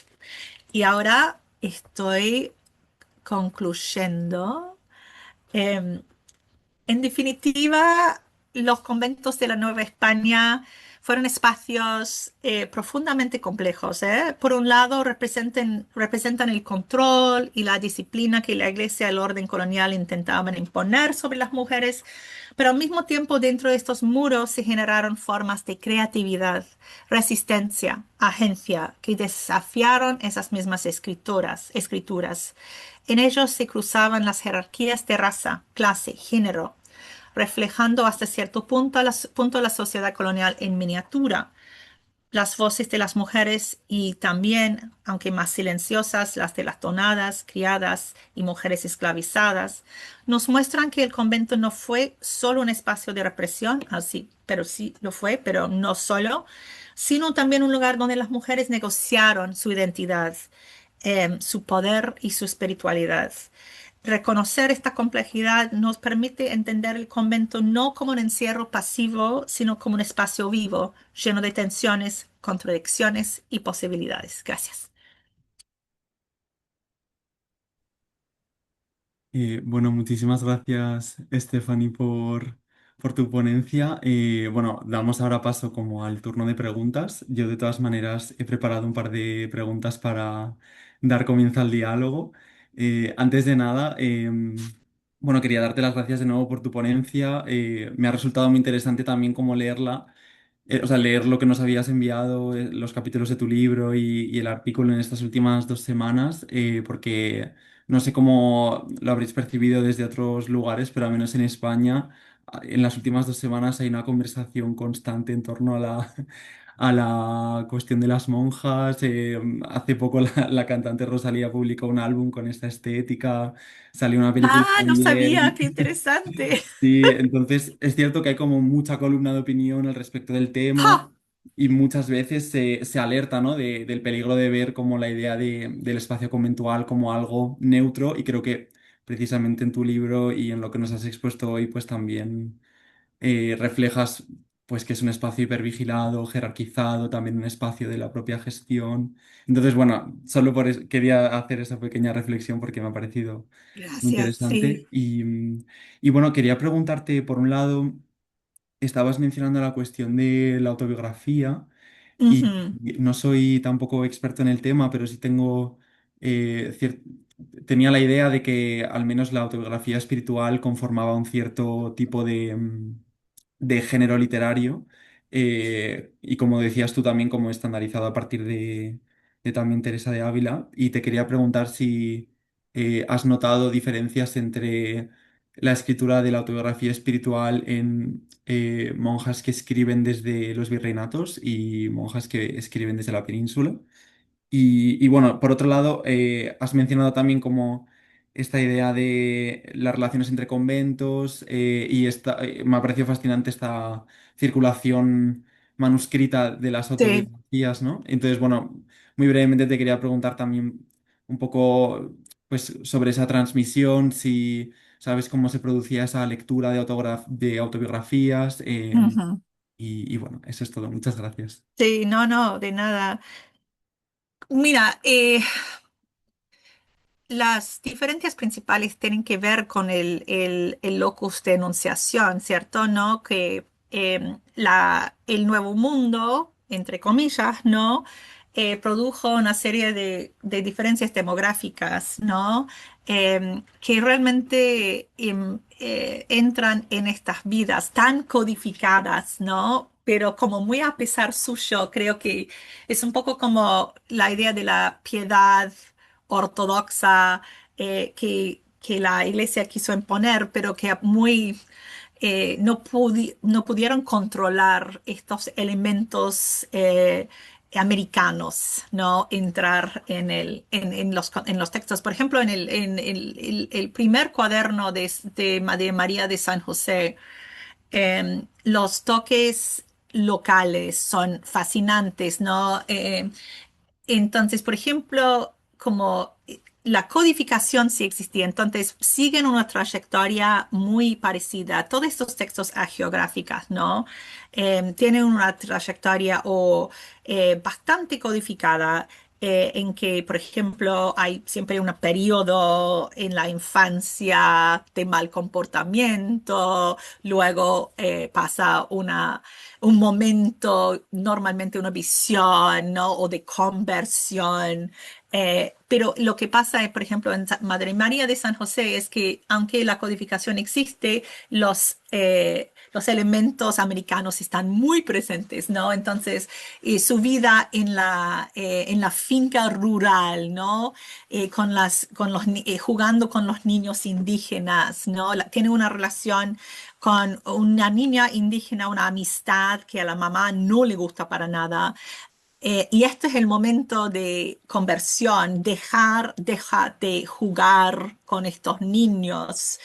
Y ahora estoy concluyendo. Em, en definitiva, los conventos de la Nueva España fueron espacios profundamente complejos, ¿eh? Por un lado, representan el control y la disciplina que la Iglesia y el orden colonial intentaban imponer sobre las mujeres, pero al mismo tiempo dentro de estos muros se generaron formas de creatividad, resistencia, agencia, que desafiaron esas mismas escrituras. En ellos se cruzaban las jerarquías de raza, clase, género, reflejando hasta cierto punto la sociedad colonial en miniatura. Las voces de las mujeres y también, aunque más silenciosas, las de las donadas, criadas y mujeres esclavizadas, nos muestran que el convento no fue solo un espacio de represión, así, pero sí lo fue, pero no solo, sino también un lugar donde las mujeres negociaron su identidad, su poder y su espiritualidad. Reconocer esta complejidad nos permite entender el convento no como un encierro pasivo, sino como un espacio vivo, lleno de tensiones, contradicciones y posibilidades. Gracias. Bueno, muchísimas gracias, Stephanie, por tu ponencia. Bueno, damos ahora paso como al turno de preguntas. Yo, de todas maneras, he preparado un par de preguntas para dar comienzo al diálogo. Antes de nada, bueno, quería darte las gracias de nuevo por tu ponencia. Me ha resultado muy interesante también como leerla, o sea, leer lo que nos habías enviado, los capítulos de tu libro y el artículo en estas últimas 2 semanas, porque no sé cómo lo habréis percibido desde otros lugares, pero al menos en España, en las últimas 2 semanas hay una conversación constante en torno a la cuestión de las monjas. Hace poco la cantante Rosalía publicó un álbum con esta estética, salió una película Ah, no sabía, también. qué interesante. Sí, entonces es cierto que hay como mucha columna de opinión al respecto del tema ¡Ja! y muchas veces se alerta, ¿no? del peligro de ver como la idea del espacio conventual como algo neutro, y creo que precisamente en tu libro y en lo que nos has expuesto hoy pues también reflejas pues que es un espacio hipervigilado, jerarquizado, también un espacio de la propia gestión. Entonces, bueno, solo por eso quería hacer esa pequeña reflexión porque me ha parecido muy Gracias, interesante. sí. Y bueno, quería preguntarte, por un lado, estabas mencionando la cuestión de la autobiografía y Ujú. no soy tampoco experto en el tema, pero sí tengo, tenía la idea de que al menos la autobiografía espiritual conformaba un cierto tipo de género literario, y como decías tú también, como estandarizado a partir de también Teresa de Ávila, y te quería preguntar si has notado diferencias entre la escritura de la autobiografía espiritual en monjas que escriben desde los virreinatos y monjas que escriben desde la península. Y bueno, por otro lado, has mencionado también como esta idea de las relaciones entre conventos me ha parecido fascinante esta circulación manuscrita de las Sí. autobiografías, ¿no? Entonces, bueno, muy brevemente te quería preguntar también un poco pues, sobre esa transmisión, si sabes cómo se producía esa lectura de autobiografías. Ujú. Y bueno, eso es todo. Muchas gracias. Sí, no, no, de nada. Mira, las diferencias principales tienen que ver con el locus de enunciación, ¿cierto? ¿No? Que el Nuevo Mundo, entre comillas, ¿no? Produjo una serie de diferencias demográficas, ¿no? Que realmente entran en estas vidas tan codificadas, ¿no? Pero como muy a pesar suyo, creo que es un poco como la idea de la piedad ortodoxa que la iglesia quiso imponer, pero que no pudieron controlar estos elementos americanos, ¿no? Entrar en los textos. Por ejemplo, el primer cuaderno de María de San José, los toques locales son fascinantes, ¿no? Entonces, por ejemplo, como la codificación sí existía, entonces siguen una trayectoria muy parecida. Todos estos textos hagiográficos, ¿no? Tienen una trayectoria bastante codificada. En que, por ejemplo, hay siempre un periodo en la infancia de mal comportamiento, luego pasa un momento, normalmente una visión, ¿no? O de conversión. Pero lo que pasa, por ejemplo, en Madre María de San José es que aunque la codificación existe, los elementos americanos están muy presentes, ¿no? Entonces, su vida en la finca rural, ¿no? Jugando con los niños indígenas, ¿no? Tiene una relación con una niña indígena, una amistad que a la mamá no le gusta para nada. Y este es el momento de conversión, dejar de jugar con estos niños.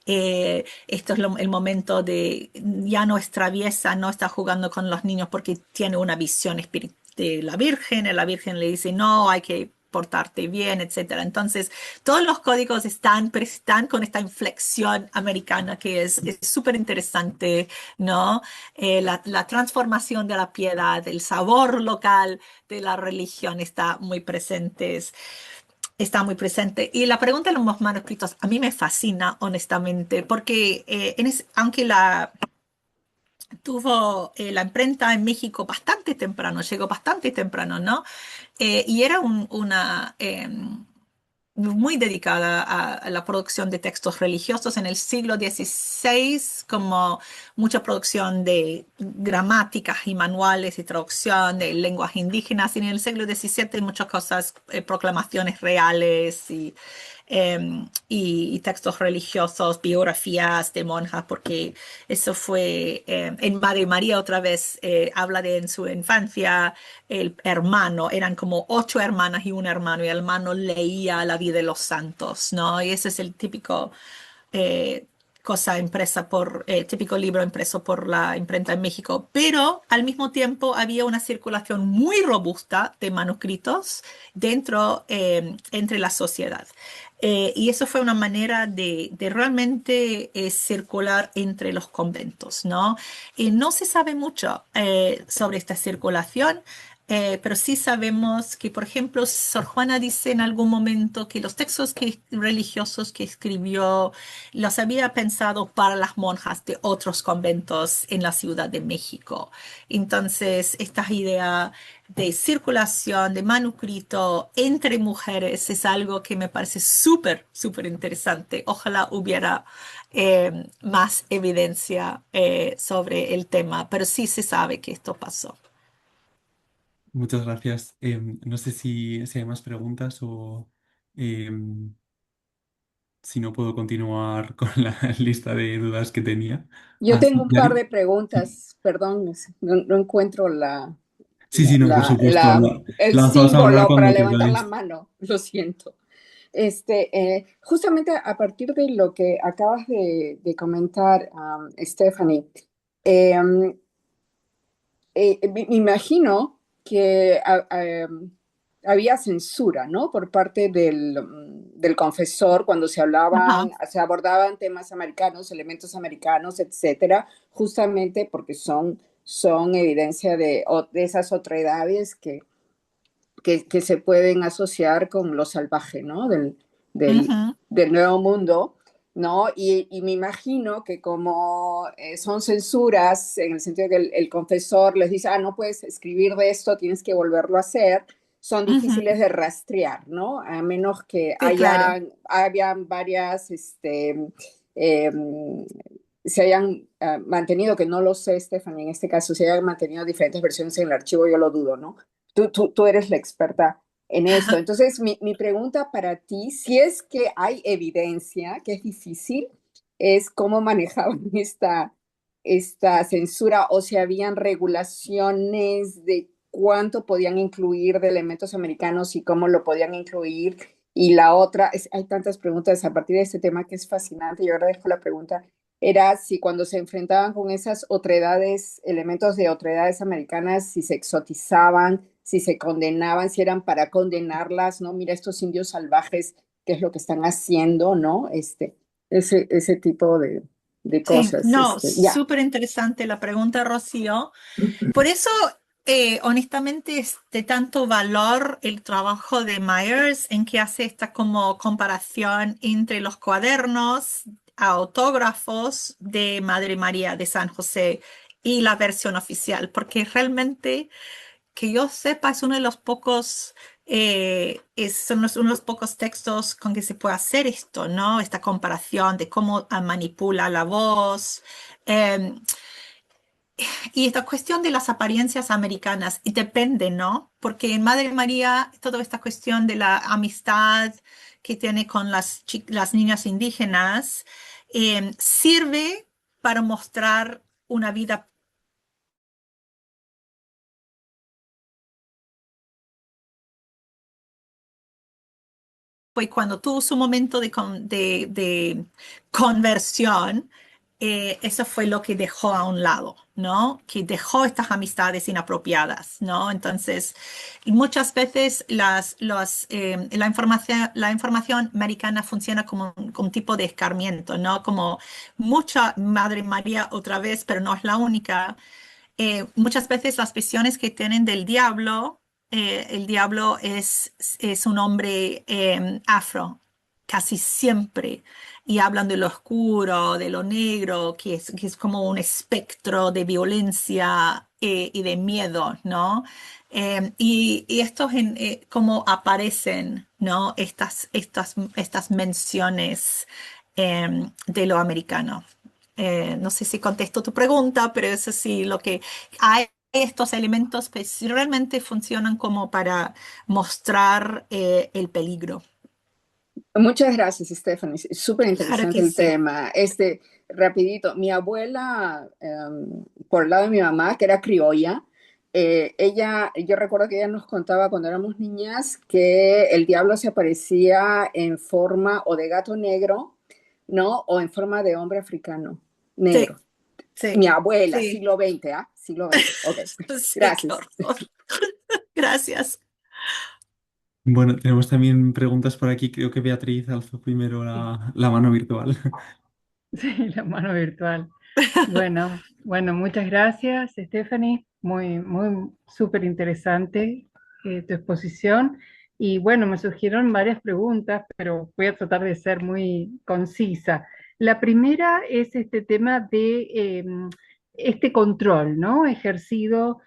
Esto es el momento de ya no es traviesa, no está jugando con los niños porque tiene una visión espiritual de la Virgen, y la Virgen le dice, no, hay que portarte bien, etcétera. Entonces, todos los códigos están con esta inflexión americana que es súper interesante, ¿no? La transformación de la piedad, el sabor local de la religión está muy presente. Y la pregunta de los manuscritos a mí me fascina, honestamente, porque aunque tuvo la imprenta en México bastante temprano, llegó bastante temprano, ¿no? Y era muy dedicada a la producción de textos religiosos en el siglo XVI, como mucha producción de gramáticas y manuales y traducción de lenguas indígenas, y en el siglo XVII muchas cosas, proclamaciones reales y textos religiosos, biografías de monjas, porque eso fue en Madre María otra vez, habla de en su infancia, el hermano, eran como 8 hermanas y un hermano, y el hermano leía la vida de los santos, ¿no? Y ese es el típico eh, típico libro impreso por la imprenta en México, pero al mismo tiempo había una circulación muy robusta de manuscritos entre la sociedad. Y eso fue una manera de realmente circular entre los conventos, ¿no? Y no se sabe mucho sobre esta circulación. Pero sí sabemos que, por ejemplo, Sor Juana dice en algún momento que los textos religiosos que escribió los había pensado para las monjas de otros conventos en la Ciudad de México. Entonces, esta idea de circulación de manuscrito entre mujeres es algo que me parece súper, súper interesante. Ojalá hubiera más evidencia sobre el tema, pero sí se sabe que esto pasó. Muchas gracias. No sé si hay más preguntas o em, si no puedo continuar con la lista de dudas que tenía. Yo Ah, tengo sí, un par Yari. de preguntas, perdón, no encuentro la... Sí, sí, no, por la- supuesto. la- el Lanzaos a hablar símbolo para cuando levantar la queráis. mano, lo siento. Justamente a partir de lo que acabas de comentar, Stephanie, em, me imagino que había censura, ¿no? Por parte del confesor cuando Ajá. se abordaban temas americanos, elementos americanos, etcétera, justamente porque son evidencia de esas otredades que se pueden asociar con lo salvaje, ¿no? Del, Ujú, del nuevo mundo, ¿no? Y me imagino que como son censuras, en el sentido que el confesor les dice, no puedes escribir de esto, tienes que volverlo a hacer, son ujú. difíciles de rastrear, ¿no? A menos que Sí, claro. hayan varias, eh, se hayan mantenido, que no lo sé, Stephanie, en este caso, se hayan mantenido diferentes versiones en el archivo, yo lo dudo, ¿no? Tú eres la experta en esto. Entonces, mi pregunta para ti, si es que hay evidencia, que es difícil, es cómo manejaban esta censura o si habían regulaciones de cuánto podían incluir de elementos americanos y cómo lo podían incluir. Y la otra, hay tantas preguntas a partir de este tema que es fascinante. Yo agradezco la pregunta. Era si cuando se enfrentaban con esas otredades, elementos de otredades americanas, si se exotizaban, si se condenaban, si eran para condenarlas, ¿no? Mira, estos indios salvajes, qué es lo que están haciendo, ¿no? Ese tipo de Sí, cosas. no, Ya. súper interesante la pregunta, Rocío. Por eso, honestamente, es de tanto valor el trabajo de Myers en que hace esta como comparación entre los cuadernos autógrafos de Madre María de San José y la versión oficial, porque realmente que yo sepa, es uno de los pocos, uno de los pocos textos con que se puede hacer esto, ¿no? Esta comparación de cómo manipula la voz. eh, y esta cuestión de las apariencias americanas, y depende, ¿no? Porque en Madre María, toda esta cuestión de la amistad que tiene con las niñas indígenas, sirve para mostrar una vida. Pues cuando tuvo su momento de conversión, eso fue lo que dejó a un lado, ¿no? Que dejó estas amistades inapropiadas, ¿no? Entonces, y muchas veces la información americana funciona como un tipo de escarmiento, ¿no? Como mucha Madre María otra vez, pero no es la única. Muchas veces las visiones que tienen del diablo, el diablo es un hombre afro, casi siempre, y hablan de lo oscuro, de lo negro, que es como un espectro de violencia y de miedo, ¿no? Y estos cómo aparecen, ¿no? Estas menciones de lo americano. No sé si contesto tu pregunta, pero eso sí, lo que hay estos elementos pues, sí realmente funcionan como para mostrar el peligro. Muchas gracias, Stephanie. Es súper Claro interesante que el sí. tema. Rapidito, mi abuela, por el lado de mi mamá, que era criolla, yo recuerdo que ella nos contaba cuando éramos niñas que el diablo se aparecía en forma o de gato negro, ¿no? O en forma de hombre africano Sí, negro. sí, Mi abuela, sí. siglo XX, ¿ah? Siglo XX. Ok, Sí, qué gracias. horror. Gracias. Bueno, tenemos también preguntas por aquí. Creo que Beatriz alzó primero la mano virtual. Sí, la mano virtual. Bueno, muchas gracias, Stephanie. Muy súper interesante tu exposición. Y bueno, me surgieron varias preguntas, pero voy a tratar de ser muy concisa. La primera es este tema de este control, ¿no? Ejercido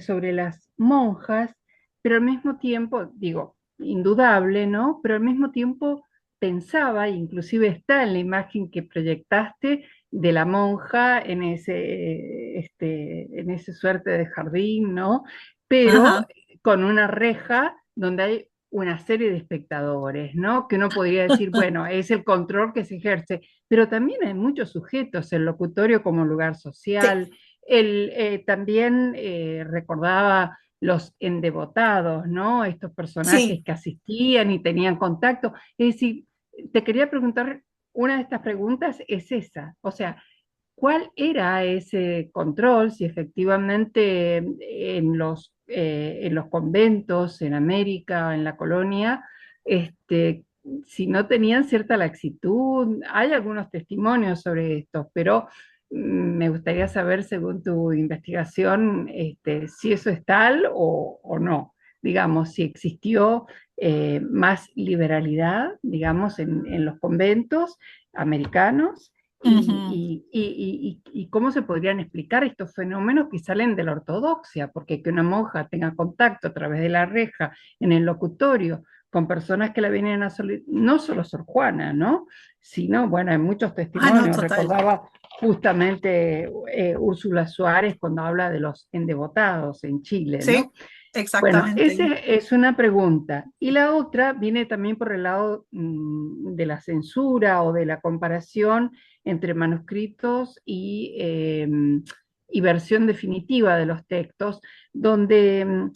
sobre las monjas, pero al mismo tiempo, digo, indudable, ¿no? Pero al mismo tiempo pensaba, inclusive está en la imagen que proyectaste de la monja en ese suerte de jardín, ¿no? Pero Ajá. con una reja donde hay una serie de espectadores, ¿no? Que uno podría decir, bueno, es el control que se ejerce, pero también hay muchos sujetos, el locutorio como lugar Sí, social, Él también recordaba los endevotados, ¿no? Estos personajes Sí, que asistían y tenían contacto. Es decir, te quería preguntar, una de estas preguntas es esa, o sea, ¿cuál era ese control? Si efectivamente en los conventos, en América, en la colonia, si no tenían cierta laxitud, hay algunos testimonios sobre esto, pero me gustaría saber, según tu investigación, si eso es tal o no. Digamos, si existió más liberalidad, digamos, en los conventos americanos ujú. y cómo se podrían explicar estos fenómenos que salen de la ortodoxia, porque que una monja tenga contacto a través de la reja en el locutorio con personas que la vienen a no solo Sor Juana, ¿no? Sino, bueno, hay muchos Ah, no, testimonios, total. recordaba justamente Úrsula Suárez cuando habla de los endevotados en Chile, ¿no? Sí, Bueno, esa exactamente. es una pregunta. Y la otra viene también por el lado de la censura o de la comparación entre manuscritos y versión definitiva de los textos, donde,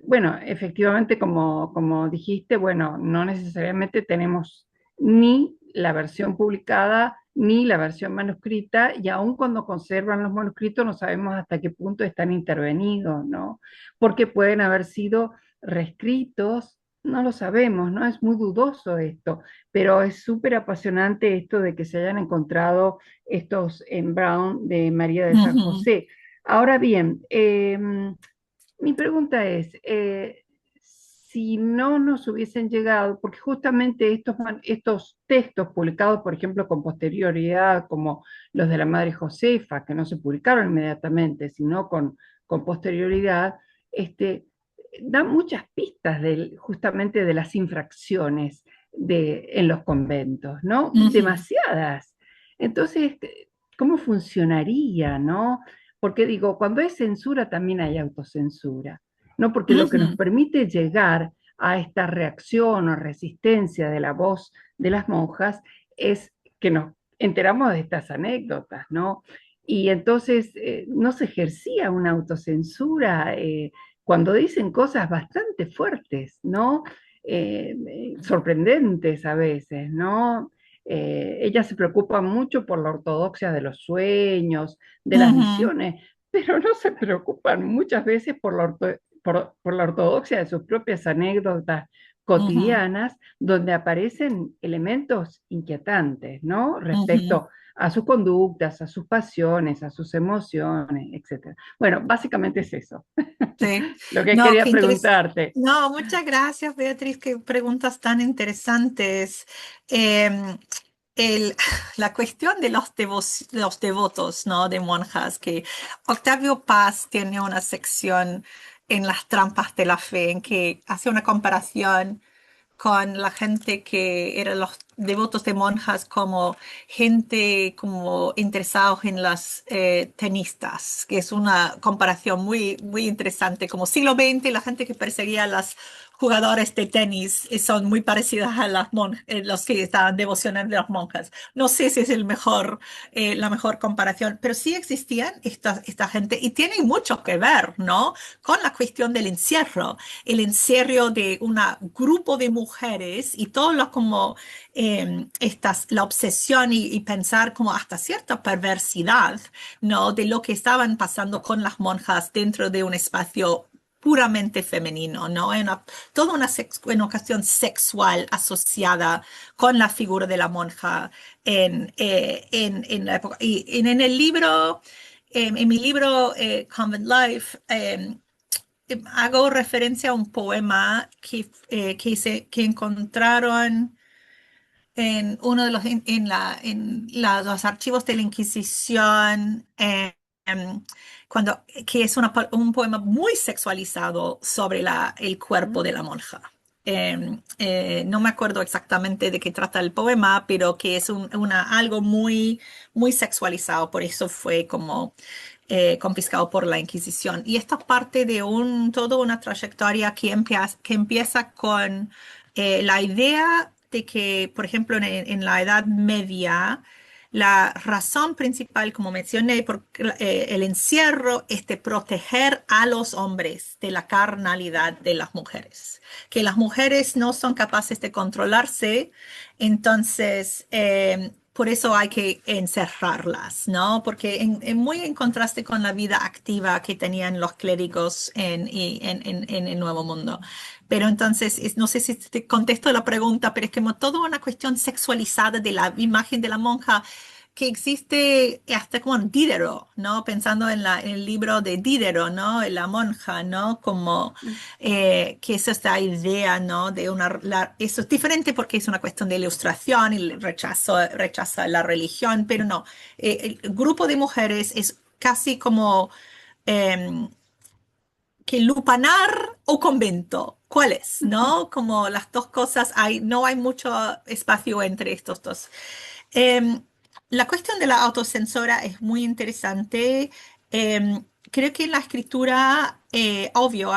bueno, efectivamente, como dijiste, bueno, no necesariamente tenemos ni la versión publicada ni la versión manuscrita, y aun cuando conservan los manuscritos no sabemos hasta qué punto están intervenidos, ¿no? Porque pueden haber sido reescritos, no lo sabemos, ¿no? Es muy dudoso esto, pero es súper apasionante esto de que se hayan encontrado estos en Brown de María de San Ujú, José. Ahora bien, mi pregunta es, si no nos hubiesen llegado, porque justamente estos textos publicados, por ejemplo, con posterioridad, como los de la Madre Josefa, que no se publicaron inmediatamente, sino con posterioridad, este, dan muchas pistas justamente de las infracciones en los conventos, ¿no? ujú, Demasiadas. Entonces, ¿cómo funcionaría, no? Porque digo, cuando hay censura también hay autocensura, ¿no? Porque lo que nos ujú, permite llegar a esta reacción o resistencia de la voz de las monjas es que nos enteramos de estas anécdotas, ¿no? Y entonces no se ejercía una autocensura cuando dicen cosas bastante fuertes, ¿no? Sorprendentes a veces, ¿no? Ella se preocupa mucho por la ortodoxia de los sueños, de las ujú, visiones, pero no se preocupan muchas veces por la ortodoxia de sus propias anécdotas ujú, cotidianas, donde aparecen elementos inquietantes, ¿no? ujú. Respecto a sus conductas, a sus pasiones, a sus emociones, etcétera. Bueno, básicamente es eso, Sí. lo que No, quería qué interesante. preguntarte. No, muchas gracias, Beatriz, qué preguntas tan interesantes. Em, el- la cuestión de los devotos, ¿no? De monjas, que Octavio Paz tiene una sección en las trampas de la fe en que hace una comparación con la gente que eran los devotos de monjas como gente como interesados en las tenistas, que es una comparación muy, muy interesante. Como siglo XX, la gente que perseguía a las jugadores de tenis son muy parecidas a los que estaban devocionando a las monjas. No sé si es la mejor comparación, pero sí existían esta gente y tienen mucho que ver, ¿no? Con la cuestión del encierro, el encierro de un grupo de mujeres y todo lo como la obsesión y pensar como hasta cierta perversidad, ¿no? De lo que estaban pasando con las monjas dentro de un espacio puramente femenino, ¿no? Toda una ocasión sexual asociada con la figura de la monja en la época. Y en el libro, en mi libro Convent Life, hago referencia a un poema que encontraron en uno de los archivos de la Inquisición, que es un poema muy sexualizado sobre el cuerpo de la monja. No me acuerdo exactamente de qué trata el poema, pero que es algo muy, muy sexualizado, por eso fue como confiscado por la Inquisición. Y esto es parte de toda una trayectoria que empieza con la idea de que, por ejemplo, en la Edad Media, la razón principal, como mencioné, por el encierro es de proteger a los hombres de la carnalidad de las mujeres, que las mujeres no son capaces de controlarse, entonces por eso hay que encerrarlas, ¿no? Porque muy en contraste con la vida activa que tenían los clérigos en el Nuevo Mundo. Pero entonces, no sé si te contesto la pregunta, pero es como toda una cuestión sexualizada de la imagen de la monja que existe hasta como en Diderot, ¿no? Pensando en el libro de Diderot, ¿no? La monja, ¿no? Como que es esta idea, ¿no? De eso es diferente porque es una cuestión de ilustración y rechaza la religión, pero no. El grupo de mujeres es casi como em, que lupanar o convento. ¿Cuál es? ¿No? Como las dos cosas, no hay mucho espacio entre estos dos. Em, la cuestión de la autocensura es muy interesante. Creo que en la escritura, obvio,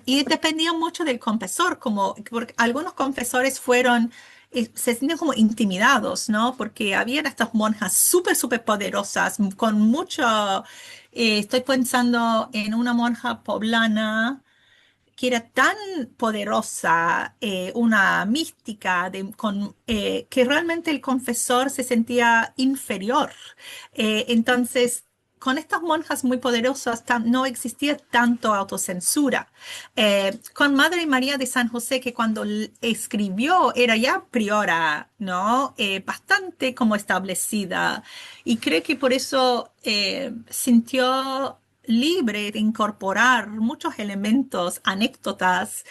y dependía mucho del confesor, porque algunos confesores se sienten como intimidados, ¿no? Porque habían estas monjas súper, súper poderosas, con mucho, estoy pensando en una monja poblana que era tan poderosa, una mística, que realmente el confesor se sentía inferior. Entonces, con estas monjas muy poderosas no existía tanto autocensura. Con Madre María de San José, que cuando escribió era ya priora, ¿no? Bastante como establecida. Y creo que por eso sintió libre de incorporar muchos elementos, anécdotas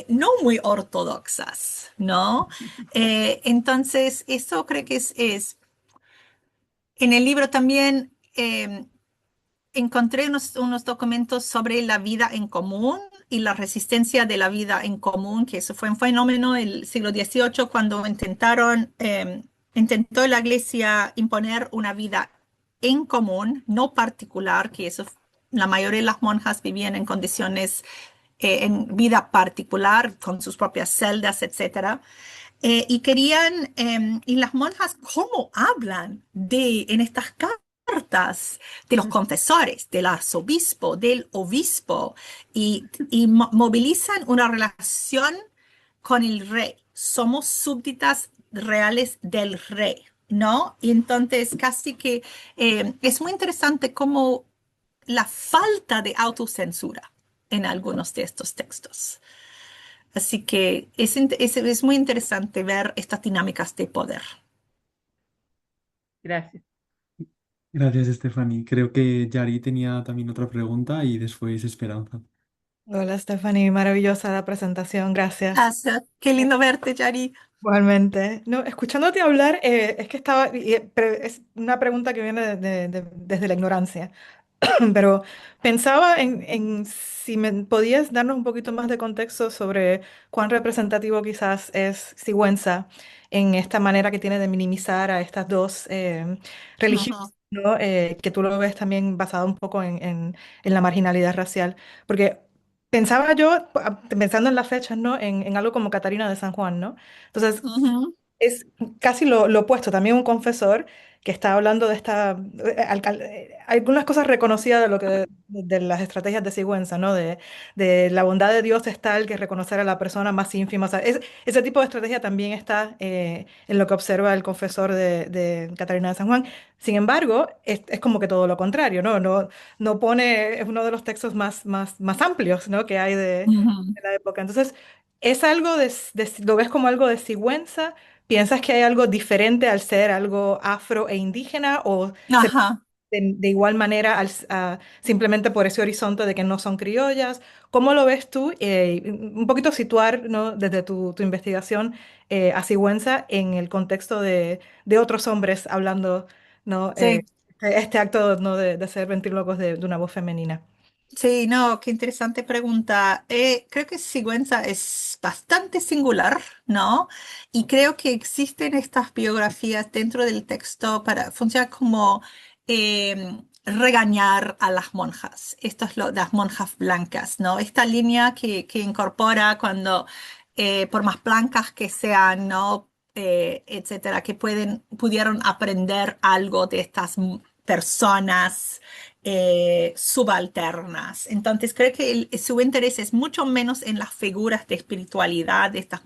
no muy ortodoxas, ¿no? Entonces, eso creo que en el libro también encontré unos documentos sobre la vida en común y la resistencia de la vida en común, que eso fue un fenómeno del siglo XVIII cuando intentó la Iglesia imponer una vida en común, no particular, la mayoría de las monjas vivían en condiciones en vida particular, con sus propias celdas, etcétera. Y querían, y las monjas, ¿cómo hablan en estas cartas de los confesores, del arzobispo, del obispo? Y movilizan una relación con el rey. Somos súbditas reales del rey, ¿no? Y entonces casi que es muy interesante cómo la falta de autocensura en algunos de estos textos. Así que es muy interesante ver estas dinámicas de poder. Gracias. Gracias, Stephanie. Creo que Yari tenía también otra pregunta y después Esperanza. Hola Stephanie, maravillosa la presentación, gracias. Gracias. Qué lindo verte, Yari. Igualmente. No, escuchándote hablar, es que pero es una pregunta que viene desde la ignorancia, pero pensaba en si me podías darnos un poquito más de contexto sobre cuán representativo quizás es Sigüenza en esta manera que tiene de minimizar a estas dos religiones, Ujú, ¿no? Que tú lo ves también basado un poco en la marginalidad racial, porque pensaba yo, pensando en las fechas, ¿no? En algo como Catarina de San Juan, ¿no? Entonces, ujú. es casi lo opuesto, también un confesor que está hablando de algunas cosas reconocidas de lo de las estrategias de Sigüenza, ¿no? De la bondad de Dios es tal que reconocer a la persona más ínfima. O sea, ese tipo de estrategia también está en lo que observa el confesor de Catarina de San Juan. Sin embargo, es como que todo lo contrario, ¿no? No pone, es uno de los textos más amplios, ¿no? que hay Ujú. de la época. Entonces, ¿es algo lo ves como algo de Sigüenza? ¿Piensas que hay algo diferente al ser algo afro e indígena o Ajá. de igual manera simplemente por ese horizonte de que no son criollas? ¿Cómo lo ves tú? Un poquito situar, ¿no? desde tu investigación a Sigüenza en el contexto de otros hombres hablando, ¿no? Sí. Este acto, ¿no? de ser ventrílocos de una voz femenina. Sí, no, qué interesante pregunta. Creo que Sigüenza es bastante singular, ¿no? Y creo que existen estas biografías dentro del texto para funcionar como regañar a las monjas. Esto es las monjas blancas, ¿no? Esta línea que incorpora cuando, por más blancas que sean, ¿no? etcétera, que pudieron aprender algo de estas personas subalternas. Entonces, creo que su interés es mucho menos en las figuras de espiritualidad de estas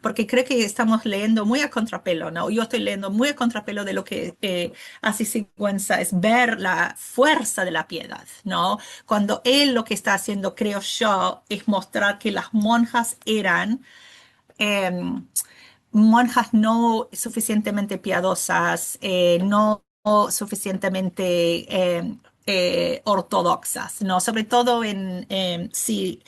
porque creo que estamos leyendo muy a contrapelo, ¿no? Yo estoy leyendo muy a contrapelo de lo que hace Sigüenza, es ver la fuerza de la piedad, ¿no? Cuando él lo que está haciendo, creo yo, es mostrar que las monjas eran monjas no suficientemente piadosas, no suficientemente ortodoxas, ¿no? Sobre todo sí,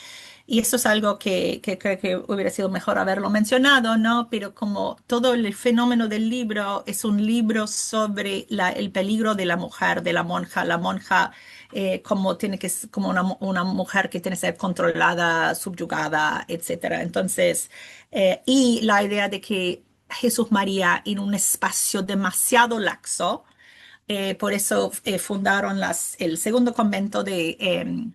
y eso es algo que creo que hubiera sido mejor haberlo mencionado, ¿no? Pero como todo el fenómeno del libro es un libro sobre el peligro de la mujer, de la monja como tiene que como una mujer que tiene que ser controlada, subyugada, etcétera. Entonces, y la idea de que Jesús María en un espacio demasiado laxo, por eso fundaron el segundo convento eh,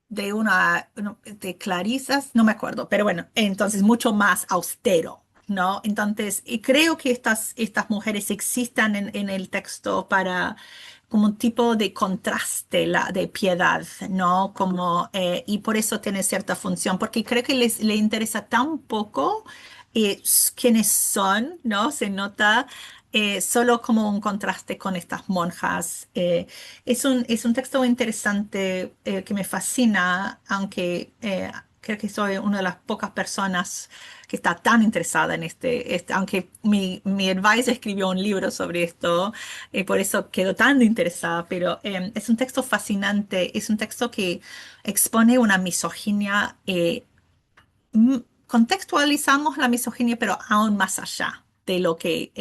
de Clarisas, no me acuerdo, pero bueno, entonces mucho más austero, ¿no? Entonces, y creo que estas mujeres existan en el texto para como un tipo de contraste de piedad, ¿no? Como, y por eso tiene cierta función, porque creo que le interesa tan poco quiénes son, ¿no? Se nota solo como un contraste con estas monjas. Es un texto interesante que me fascina, aunque creo que soy una de las pocas personas que está tan interesada en aunque mi advisor escribió un libro sobre esto, por eso quedo tan interesada, pero es un texto fascinante, es un texto que expone una misoginia contextualizamos la misoginia, pero aún más allá de lo que...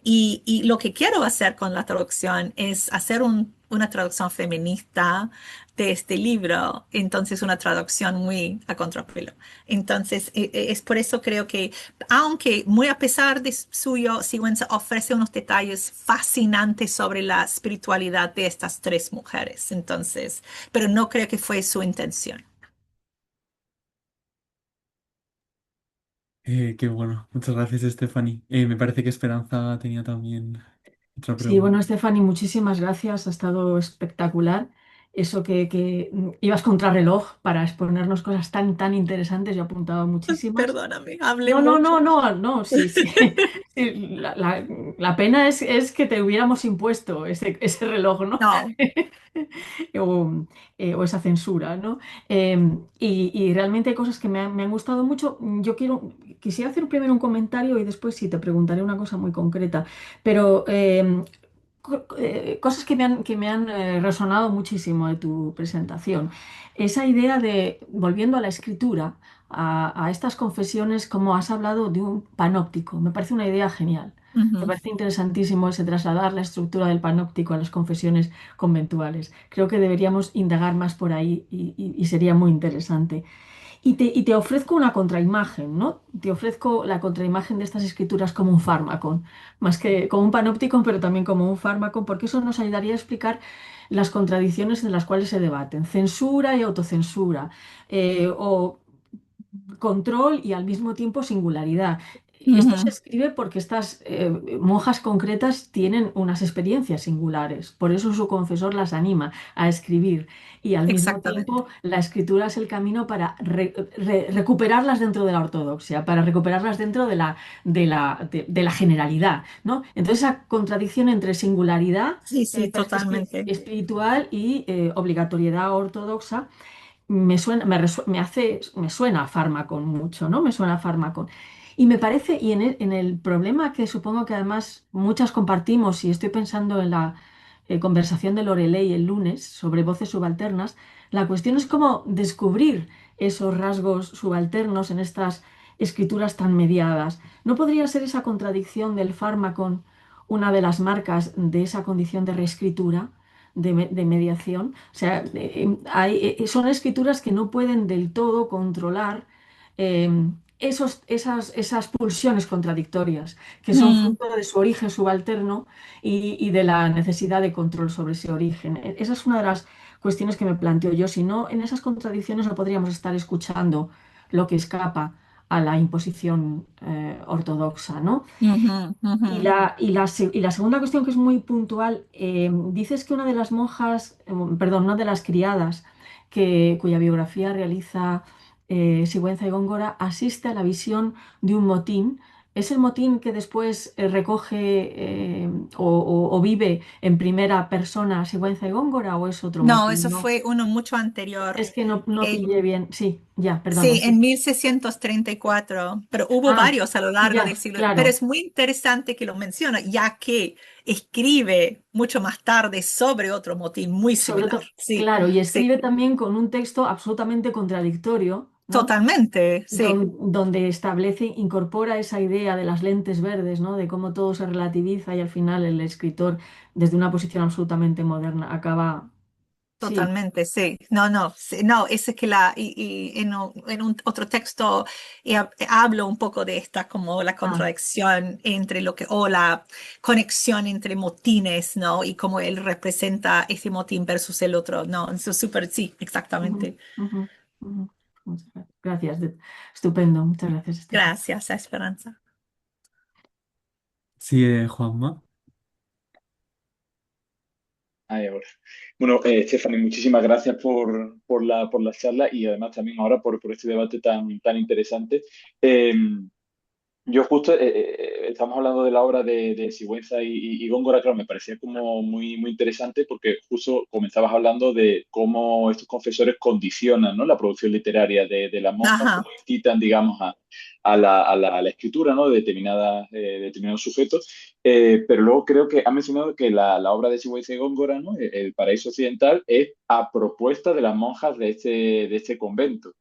y lo que quiero hacer con la traducción es hacer una traducción feminista de este libro, entonces una traducción muy a contrapelo. Entonces, es por eso creo que, aunque muy a pesar de suyo, Sigüenza ofrece unos detalles fascinantes sobre la espiritualidad de estas tres mujeres, entonces, pero no creo que fue su intención. Qué bueno, muchas gracias, Stephanie. Me parece que Esperanza tenía también otra Sí, bueno, pregunta. Stephanie, muchísimas gracias. Ha estado espectacular. Eso que ibas contrarreloj para exponernos cosas tan interesantes. Yo he apuntado muchísimas. Perdóname, hablé No, no, no, mucho. no, no, sí, sí. Sí, la pena es que te hubiéramos impuesto ese reloj, ¿no? No. O, o esa censura, ¿no? Y realmente hay cosas que me han gustado mucho. Quisiera hacer primero un comentario y después sí te preguntaré una cosa muy concreta. Pero cosas que me han resonado muchísimo de tu presentación. Esa idea de, volviendo a la escritura, a estas confesiones, como has hablado de un panóptico, me parece una idea genial. Me Ujú. parece interesantísimo ese trasladar la estructura del panóptico a las confesiones conventuales. Creo que deberíamos indagar más por ahí y sería muy interesante. Y te ofrezco una contraimagen, ¿no? Te ofrezco la contraimagen de estas escrituras como un fármaco, más que como un panóptico, pero también como un fármaco, porque eso nos ayudaría a explicar las contradicciones en las cuales se debaten, censura y autocensura, o control y al mismo tiempo singularidad. Esto se Ujú. escribe porque estas monjas concretas tienen unas experiencias singulares, por eso su confesor las anima a escribir y al mismo Exactamente. tiempo la escritura es el camino para recuperarlas dentro de la ortodoxia, para recuperarlas dentro de la generalidad, ¿no? Entonces esa contradicción entre singularidad Sí, sí, totalmente. espiritual y obligatoriedad ortodoxa me suena a fármaco mucho, ¿no? Me suena a fármaco. Y me parece, y en el problema que supongo que además muchas compartimos, y estoy pensando en la conversación de Loreley el lunes sobre voces subalternas, la cuestión es cómo descubrir esos rasgos subalternos en estas escrituras tan mediadas. ¿No podría ser esa contradicción del fármaco una de las marcas de esa condición de reescritura? De mediación. O sea, son escrituras que no pueden del todo controlar eh, esas pulsiones contradictorias, que son Mm, fruto de su origen subalterno y de la necesidad de control sobre ese origen. Esa es una de las cuestiones que me planteo yo. Si no, en esas contradicciones no podríamos estar escuchando lo que escapa a la imposición ortodoxa, ¿no? Ujú, Y ujú. la segunda cuestión que es muy puntual, dices que una de las monjas, perdón, una de las criadas cuya biografía realiza Sigüenza y Góngora asiste a la visión de un motín. ¿Es el motín que después recoge o vive en primera persona Sigüenza y Góngora o es otro No, motín? eso No, fue uno mucho anterior. es que no Eh, pillé bien. Sí, ya, perdona, Sí, sí. en 1634, pero hubo Ah, varios a lo largo del ya, siglo. Pero claro. es muy interesante que lo menciona, ya que escribe mucho más tarde sobre otro motín muy Sobre similar. todo, Sí, claro, y sí, escribe también con un texto absolutamente contradictorio, ¿no? totalmente, sí, Donde establece, incorpora esa idea de las lentes verdes, ¿no? De cómo todo se relativiza y al final el escritor, desde una posición absolutamente moderna, acaba. Sí, totalmente, sí. No, no, sí, no, ese que y en un otro texto hablo un poco de esta, como la ah, contradicción entre o la conexión entre motines, ¿no? Y cómo él representa ese motín versus el otro, ¿no? Eso es súper, sí, ujú, exactamente. ujú, ujú. Muchas gracias. Estupendo, muchas gracias, Estefan. Gracias, a Esperanza. Sí, Juanma. Ahí ahora. Bueno, Stephanie, muchísimas gracias por la charla y además también ahora por este debate tan interesante. Eh, Yo justo, estamos hablando de la obra de Sigüenza y Góngora, claro, me parecía como muy interesante porque justo comenzabas hablando de cómo estos confesores condicionan, ¿no? La producción literaria de las monjas, cómo Ajá. incitan, digamos, a la escritura, ¿no? De determinados sujetos. Pero luego creo que ha mencionado que la obra de Sigüenza y Góngora, ¿no? El Paraíso Occidental, es a propuesta de las monjas de este convento.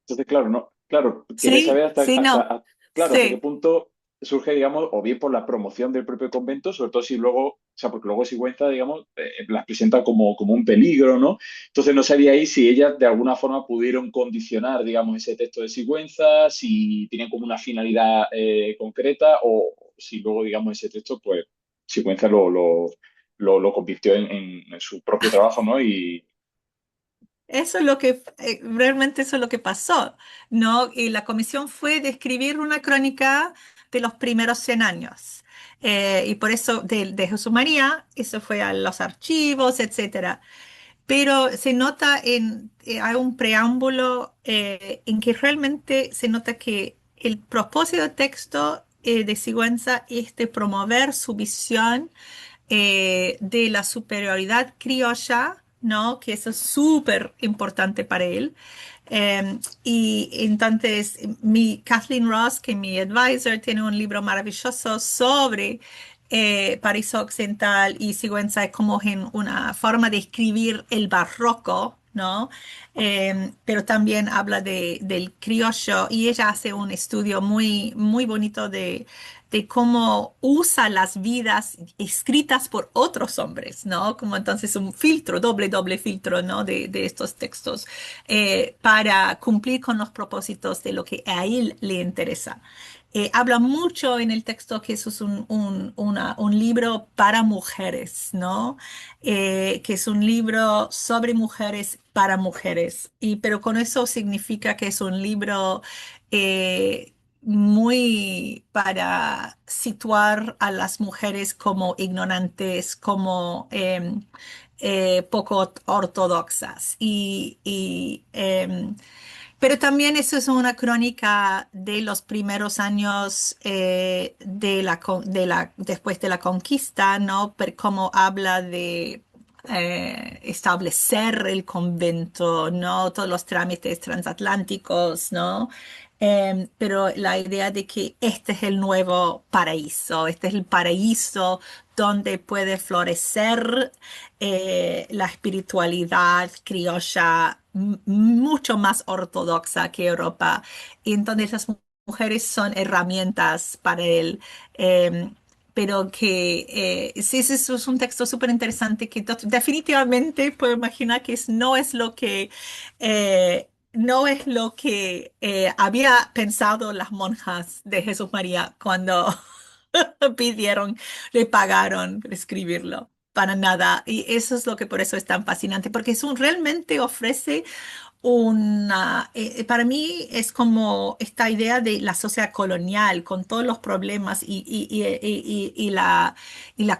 Entonces, claro, no, claro, quería Sí, saber sí, no. claro, hasta qué Sí. punto surge, digamos, o bien por la promoción del propio convento, sobre todo si luego, o sea, porque luego Sigüenza, digamos, las presenta como un peligro, ¿no? Entonces no sabía ahí si ellas de alguna forma pudieron condicionar, digamos, ese texto de Sigüenza, si tenían como una finalidad concreta o si luego, digamos, ese texto, pues, Sigüenza lo convirtió en su propio trabajo, ¿no? Y Eso es lo que, realmente eso es lo que pasó, ¿no? Y la comisión fue de escribir una crónica de los primeros 100 años. Y por eso, de Jesús María, eso fue a los archivos, etcétera. Pero se nota hay un preámbulo en que realmente se nota que el propósito del texto de Sigüenza es de promover su visión de la superioridad criolla, ¿no? Que eso es súper importante para él. Y entonces, Kathleen Ross, que es mi advisor, tiene un libro maravilloso sobre Paraíso Occidental y Sigüenza como en una forma de escribir el barroco, ¿no? Pero también habla del criollo y ella hace un estudio muy, muy bonito de cómo usa las vidas escritas por otros hombres, ¿no? Como entonces un filtro, doble filtro, ¿no? De estos textos para cumplir con los propósitos de lo que a él le interesa. Habla mucho en el texto que eso es un libro para mujeres, ¿no? Que es un libro sobre mujeres para mujeres. Pero con eso significa que es un libro muy para situar a las mujeres como ignorantes, como poco ortodoxas. Pero también eso es una crónica de los primeros años después de la conquista, ¿no? Pero cómo habla de establecer el convento, ¿no? Todos los trámites transatlánticos, ¿no? Pero la idea de que este es el nuevo paraíso, este es el paraíso donde puede florecer la espiritualidad criolla mucho más ortodoxa que Europa. Y entonces las mujeres son herramientas para él. eh, pero que sí, sí, eso es un texto súper interesante que definitivamente puedo imaginar que no es lo que había pensado las monjas de Jesús María cuando pidieron, le pagaron por escribirlo. Para nada. Y eso es lo que por eso es tan fascinante, porque realmente ofrece para mí es como esta idea de la sociedad colonial con todos los problemas y la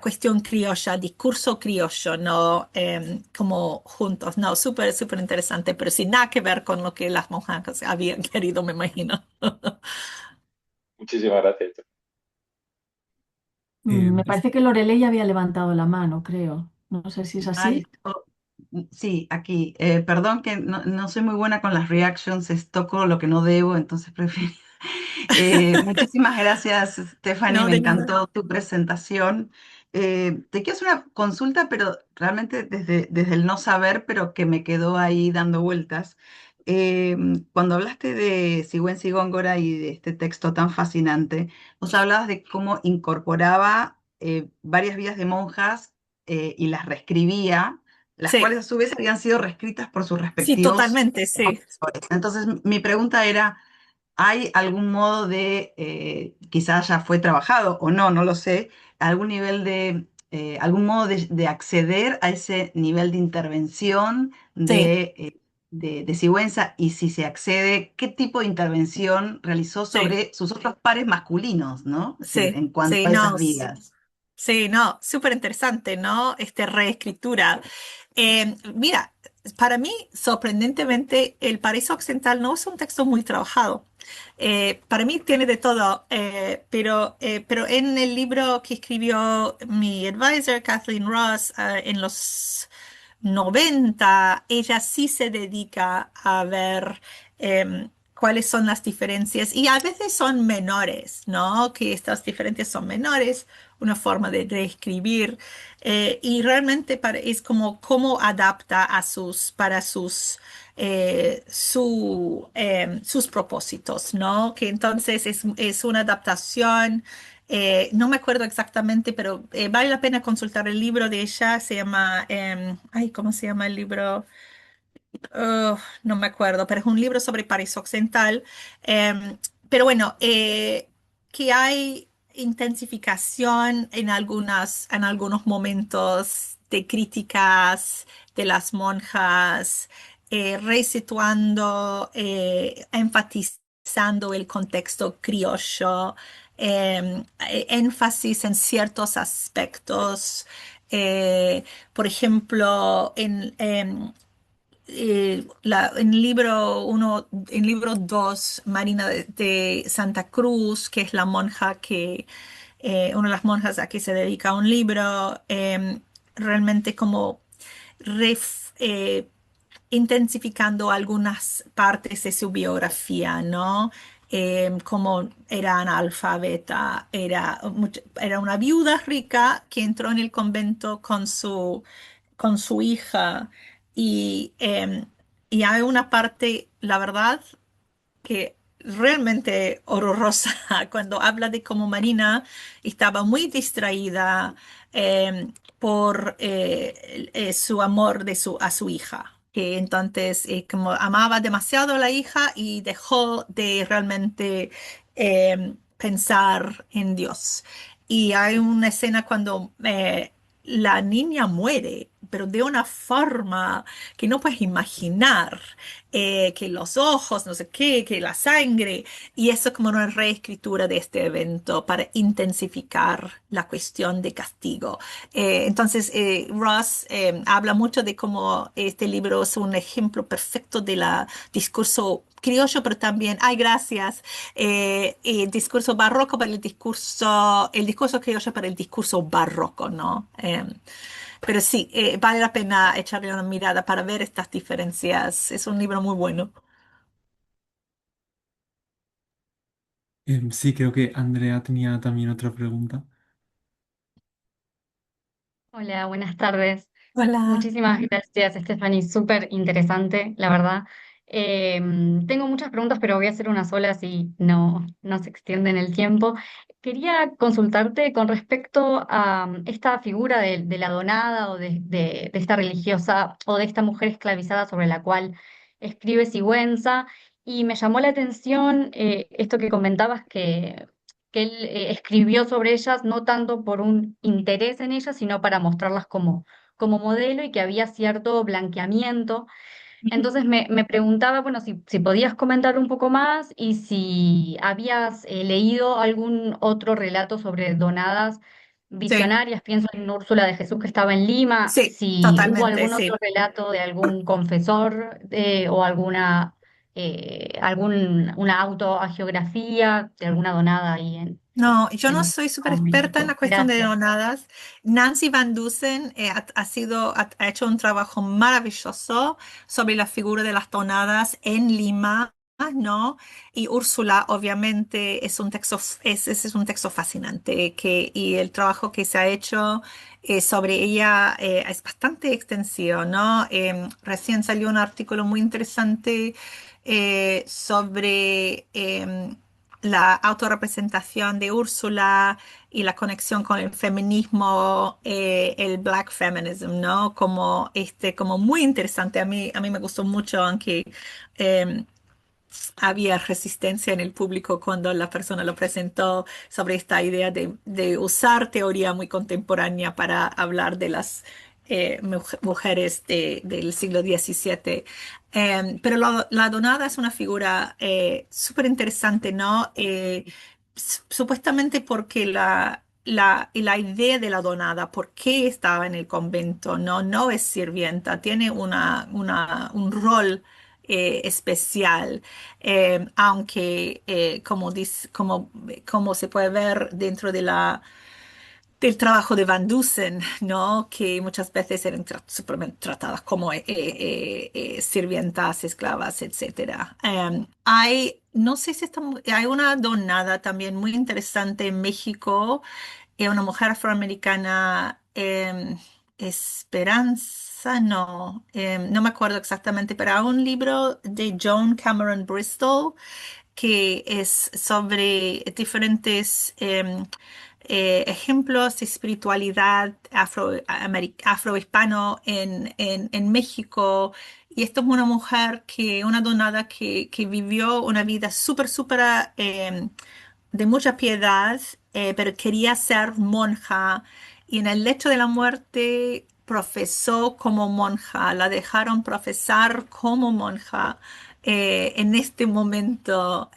cuestión criolla, discurso criollo, ¿no? Como juntos, ¿no? Súper, súper interesante, pero sin nada que ver con lo que las monjas habían querido, me imagino. Muchísimas gracias. Me Es- parece que Lorelei había levantado la mano, creo. No sé si es Ay, así. sí, aquí. Perdón que no soy muy buena con las reactions, toco lo que no debo, entonces prefiero. Muchísimas gracias, Stephanie, No, me de nada. encantó tu presentación. Te quiero hacer una consulta, pero realmente desde el no saber, pero que me quedó ahí dando vueltas. Eh, Cuando hablaste de Sigüenza y Góngora y de este texto tan fascinante, vos hablabas de cómo incorporaba varias vidas de monjas y las reescribía, las Sí, cuales a su vez habían sido reescritas por sus sí, respectivos totalmente, sí. autores. Entonces, mi pregunta era, ¿hay algún modo de, quizás ya fue trabajado o no, no lo sé, algún nivel de, algún modo de acceder a ese nivel de intervención Sí, de Sigüenza? Y si se accede, ¿qué tipo de intervención realizó sí, sobre sus otros pares masculinos, ¿no? Es decir, sí, en cuanto sí, a esas no. vidas. Sí, no, súper interesante, ¿no? Reescritura. Mira, para mí, sorprendentemente, El Paraíso Occidental no es un texto muy trabajado. Para mí tiene de todo, pero en el libro que escribió mi advisor, Kathleen Ross, en los 90 ella sí se dedica a ver cuáles son las diferencias y a veces son menores, ¿no? Que estas diferencias son menores, una forma de reescribir y realmente es como cómo adapta para sus propósitos, ¿no? Que entonces es una adaptación. No me acuerdo exactamente, pero vale la pena consultar el libro de ella. Se llama, ay, ¿cómo se llama el libro? No me acuerdo, pero es un libro sobre París Occidental. Em, pero bueno, que hay intensificación en algunos momentos de críticas de las monjas, resituando, enfatizando el contexto criollo, énfasis en ciertos aspectos. Por ejemplo, en el libro uno, en libro 2, Marina de Santa Cruz, que es la monja una de las monjas a que se dedica a un libro, realmente como ref- eh, intensificando algunas partes de su biografía, ¿no? Como era analfabeta, era una viuda rica que entró en el convento con su hija y hay una parte, la verdad, que realmente horrorosa cuando habla de cómo Marina estaba muy distraída por su amor a su hija. Que entonces como amaba demasiado a la hija y dejó de realmente pensar en Dios. Y hay una escena cuando la niña muere, pero de una forma que no puedes imaginar que los ojos, no sé qué, que la sangre, y eso como una reescritura de este evento para intensificar la cuestión de castigo. Entonces, Ross habla mucho de cómo este libro es un ejemplo perfecto de la discurso criollo, pero también, ay, gracias, el discurso barroco para el discurso criollo para el discurso barroco, ¿no? Pero sí, vale la pena echarle una mirada para ver estas diferencias. Es un libro muy bueno. Sí, creo que Andrea tenía también otra pregunta. Hola, buenas tardes. Hola. Muchísimas gracias, Stephanie. Súper interesante, la verdad. Tengo muchas preguntas, pero voy a hacer una sola si no se extiende en el tiempo. Quería consultarte con respecto a esta figura de la donada o de esta religiosa o de esta mujer esclavizada sobre la cual escribe Sigüenza. Y me llamó la atención esto que comentabas que él escribió sobre ellas no tanto por un interés en ellas, sino para mostrarlas como modelo y que había cierto blanqueamiento. Entonces me preguntaba, bueno, si podías comentar un poco más y si habías leído algún otro relato sobre donadas Sí, visionarias, pienso en Úrsula de Jesús que estaba en Lima, sí, si hubo totalmente, algún otro sí. relato de algún confesor o una autoagiografía de alguna donada ahí No, yo no en, soy súper en experta en la México. cuestión de Gracias. donadas. Nancy Van Dusen ha hecho un trabajo maravilloso sobre la figura de las donadas en Lima, ¿no? Y Úrsula, obviamente, es un texto fascinante y el trabajo que se ha hecho sobre ella es bastante extensivo, ¿no? Recién salió un artículo muy interesante sobre la autorrepresentación de Úrsula y la conexión con el feminismo, el Black Feminism, ¿no? Como muy interesante. A mí me gustó mucho, aunque eh, había resistencia en el público cuando la persona lo presentó sobre esta idea de usar teoría muy contemporánea para hablar de las mujeres del siglo XVII. Pero la donada es una figura súper interesante, ¿no? Supuestamente porque la idea de la donada, por qué estaba en el convento, no, no es sirvienta, tiene un rol especial, aunque como se puede ver dentro del trabajo de Van Dusen, ¿no? Que muchas veces eran simplemente tratadas como sirvientas, esclavas, etcétera. No sé si hay una donada también muy interesante en México, una mujer afroamericana, Esperanza, no me acuerdo exactamente, pero hay un libro de Joan Cameron Bristol que es sobre diferentes ejemplos de espiritualidad afrohispano en México. Y esto es una mujer una donada que vivió una vida súper de mucha piedad, pero quería ser monja y en el lecho de la muerte profesó como monja, la dejaron profesar como monja en este momento.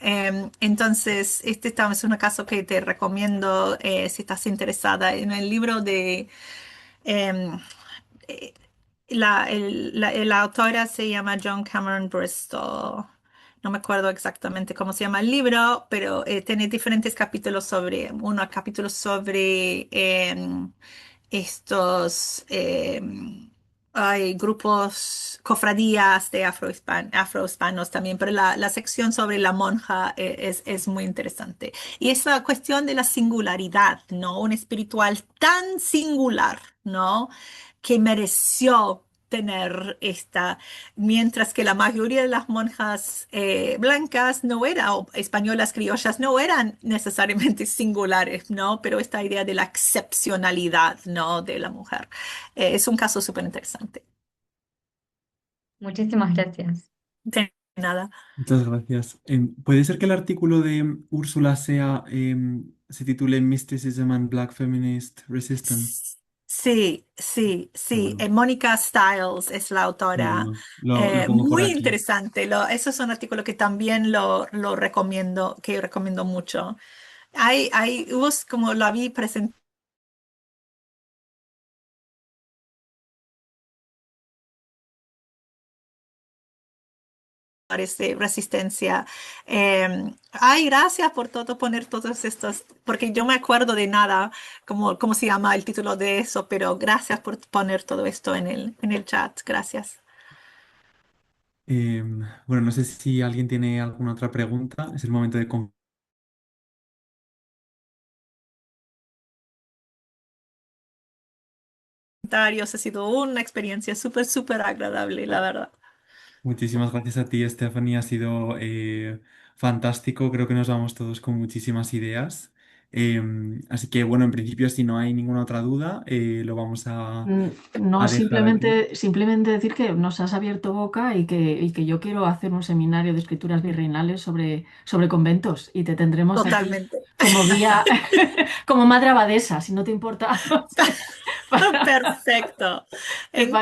Entonces, también es un caso que te recomiendo si estás interesada en el libro de... em, eh, la autora se llama Joan Cameron Bristol. No me acuerdo exactamente cómo se llama el libro, pero tiene diferentes capítulos capítulos sobre estos hay grupos, cofradías de afrohispanos también, pero la sección sobre la monja es muy interesante. Y es la cuestión de la singularidad, ¿no? Un espiritual tan singular, ¿no? Que mereció tener mientras que la mayoría de las monjas blancas no eran, o españolas criollas no eran necesariamente singulares, ¿no? Pero esta idea de la excepcionalidad, ¿no? De la mujer. Es un caso súper interesante. Muchísimas gracias. De nada. Muchas gracias. ¿Puede ser que el artículo de Úrsula se titule Mysticism and Black Feminist Resistance? Sí, sí, Ah, sí. bueno, Mónica Stiles es la autora. bueno, lo pongo por Muy aquí. interesante. Eso es un artículo que también lo recomiendo, que recomiendo mucho. Hubo como la vi presentar de resistencia. Gracias por poner todos estos, porque yo me acuerdo de nada, cómo se llama el título de eso, pero gracias por poner todo esto en el chat. Gracias. Bueno, no sé si alguien tiene alguna otra pregunta. Es el momento de Comentarios. Ha sido una experiencia súper agradable, la verdad. Muchísimas gracias a ti, Stephanie. Ha sido fantástico. Creo que nos vamos todos con muchísimas ideas. Así que, bueno, en principio, si no hay ninguna otra duda, lo vamos No, a dejar aquí. simplemente decir que nos has abierto boca y que yo quiero hacer un seminario de escrituras virreinales sobre conventos y te tendremos aquí Totalmente. como guía, como madre abadesa, si no te importa. para- Perfecto. ¿Te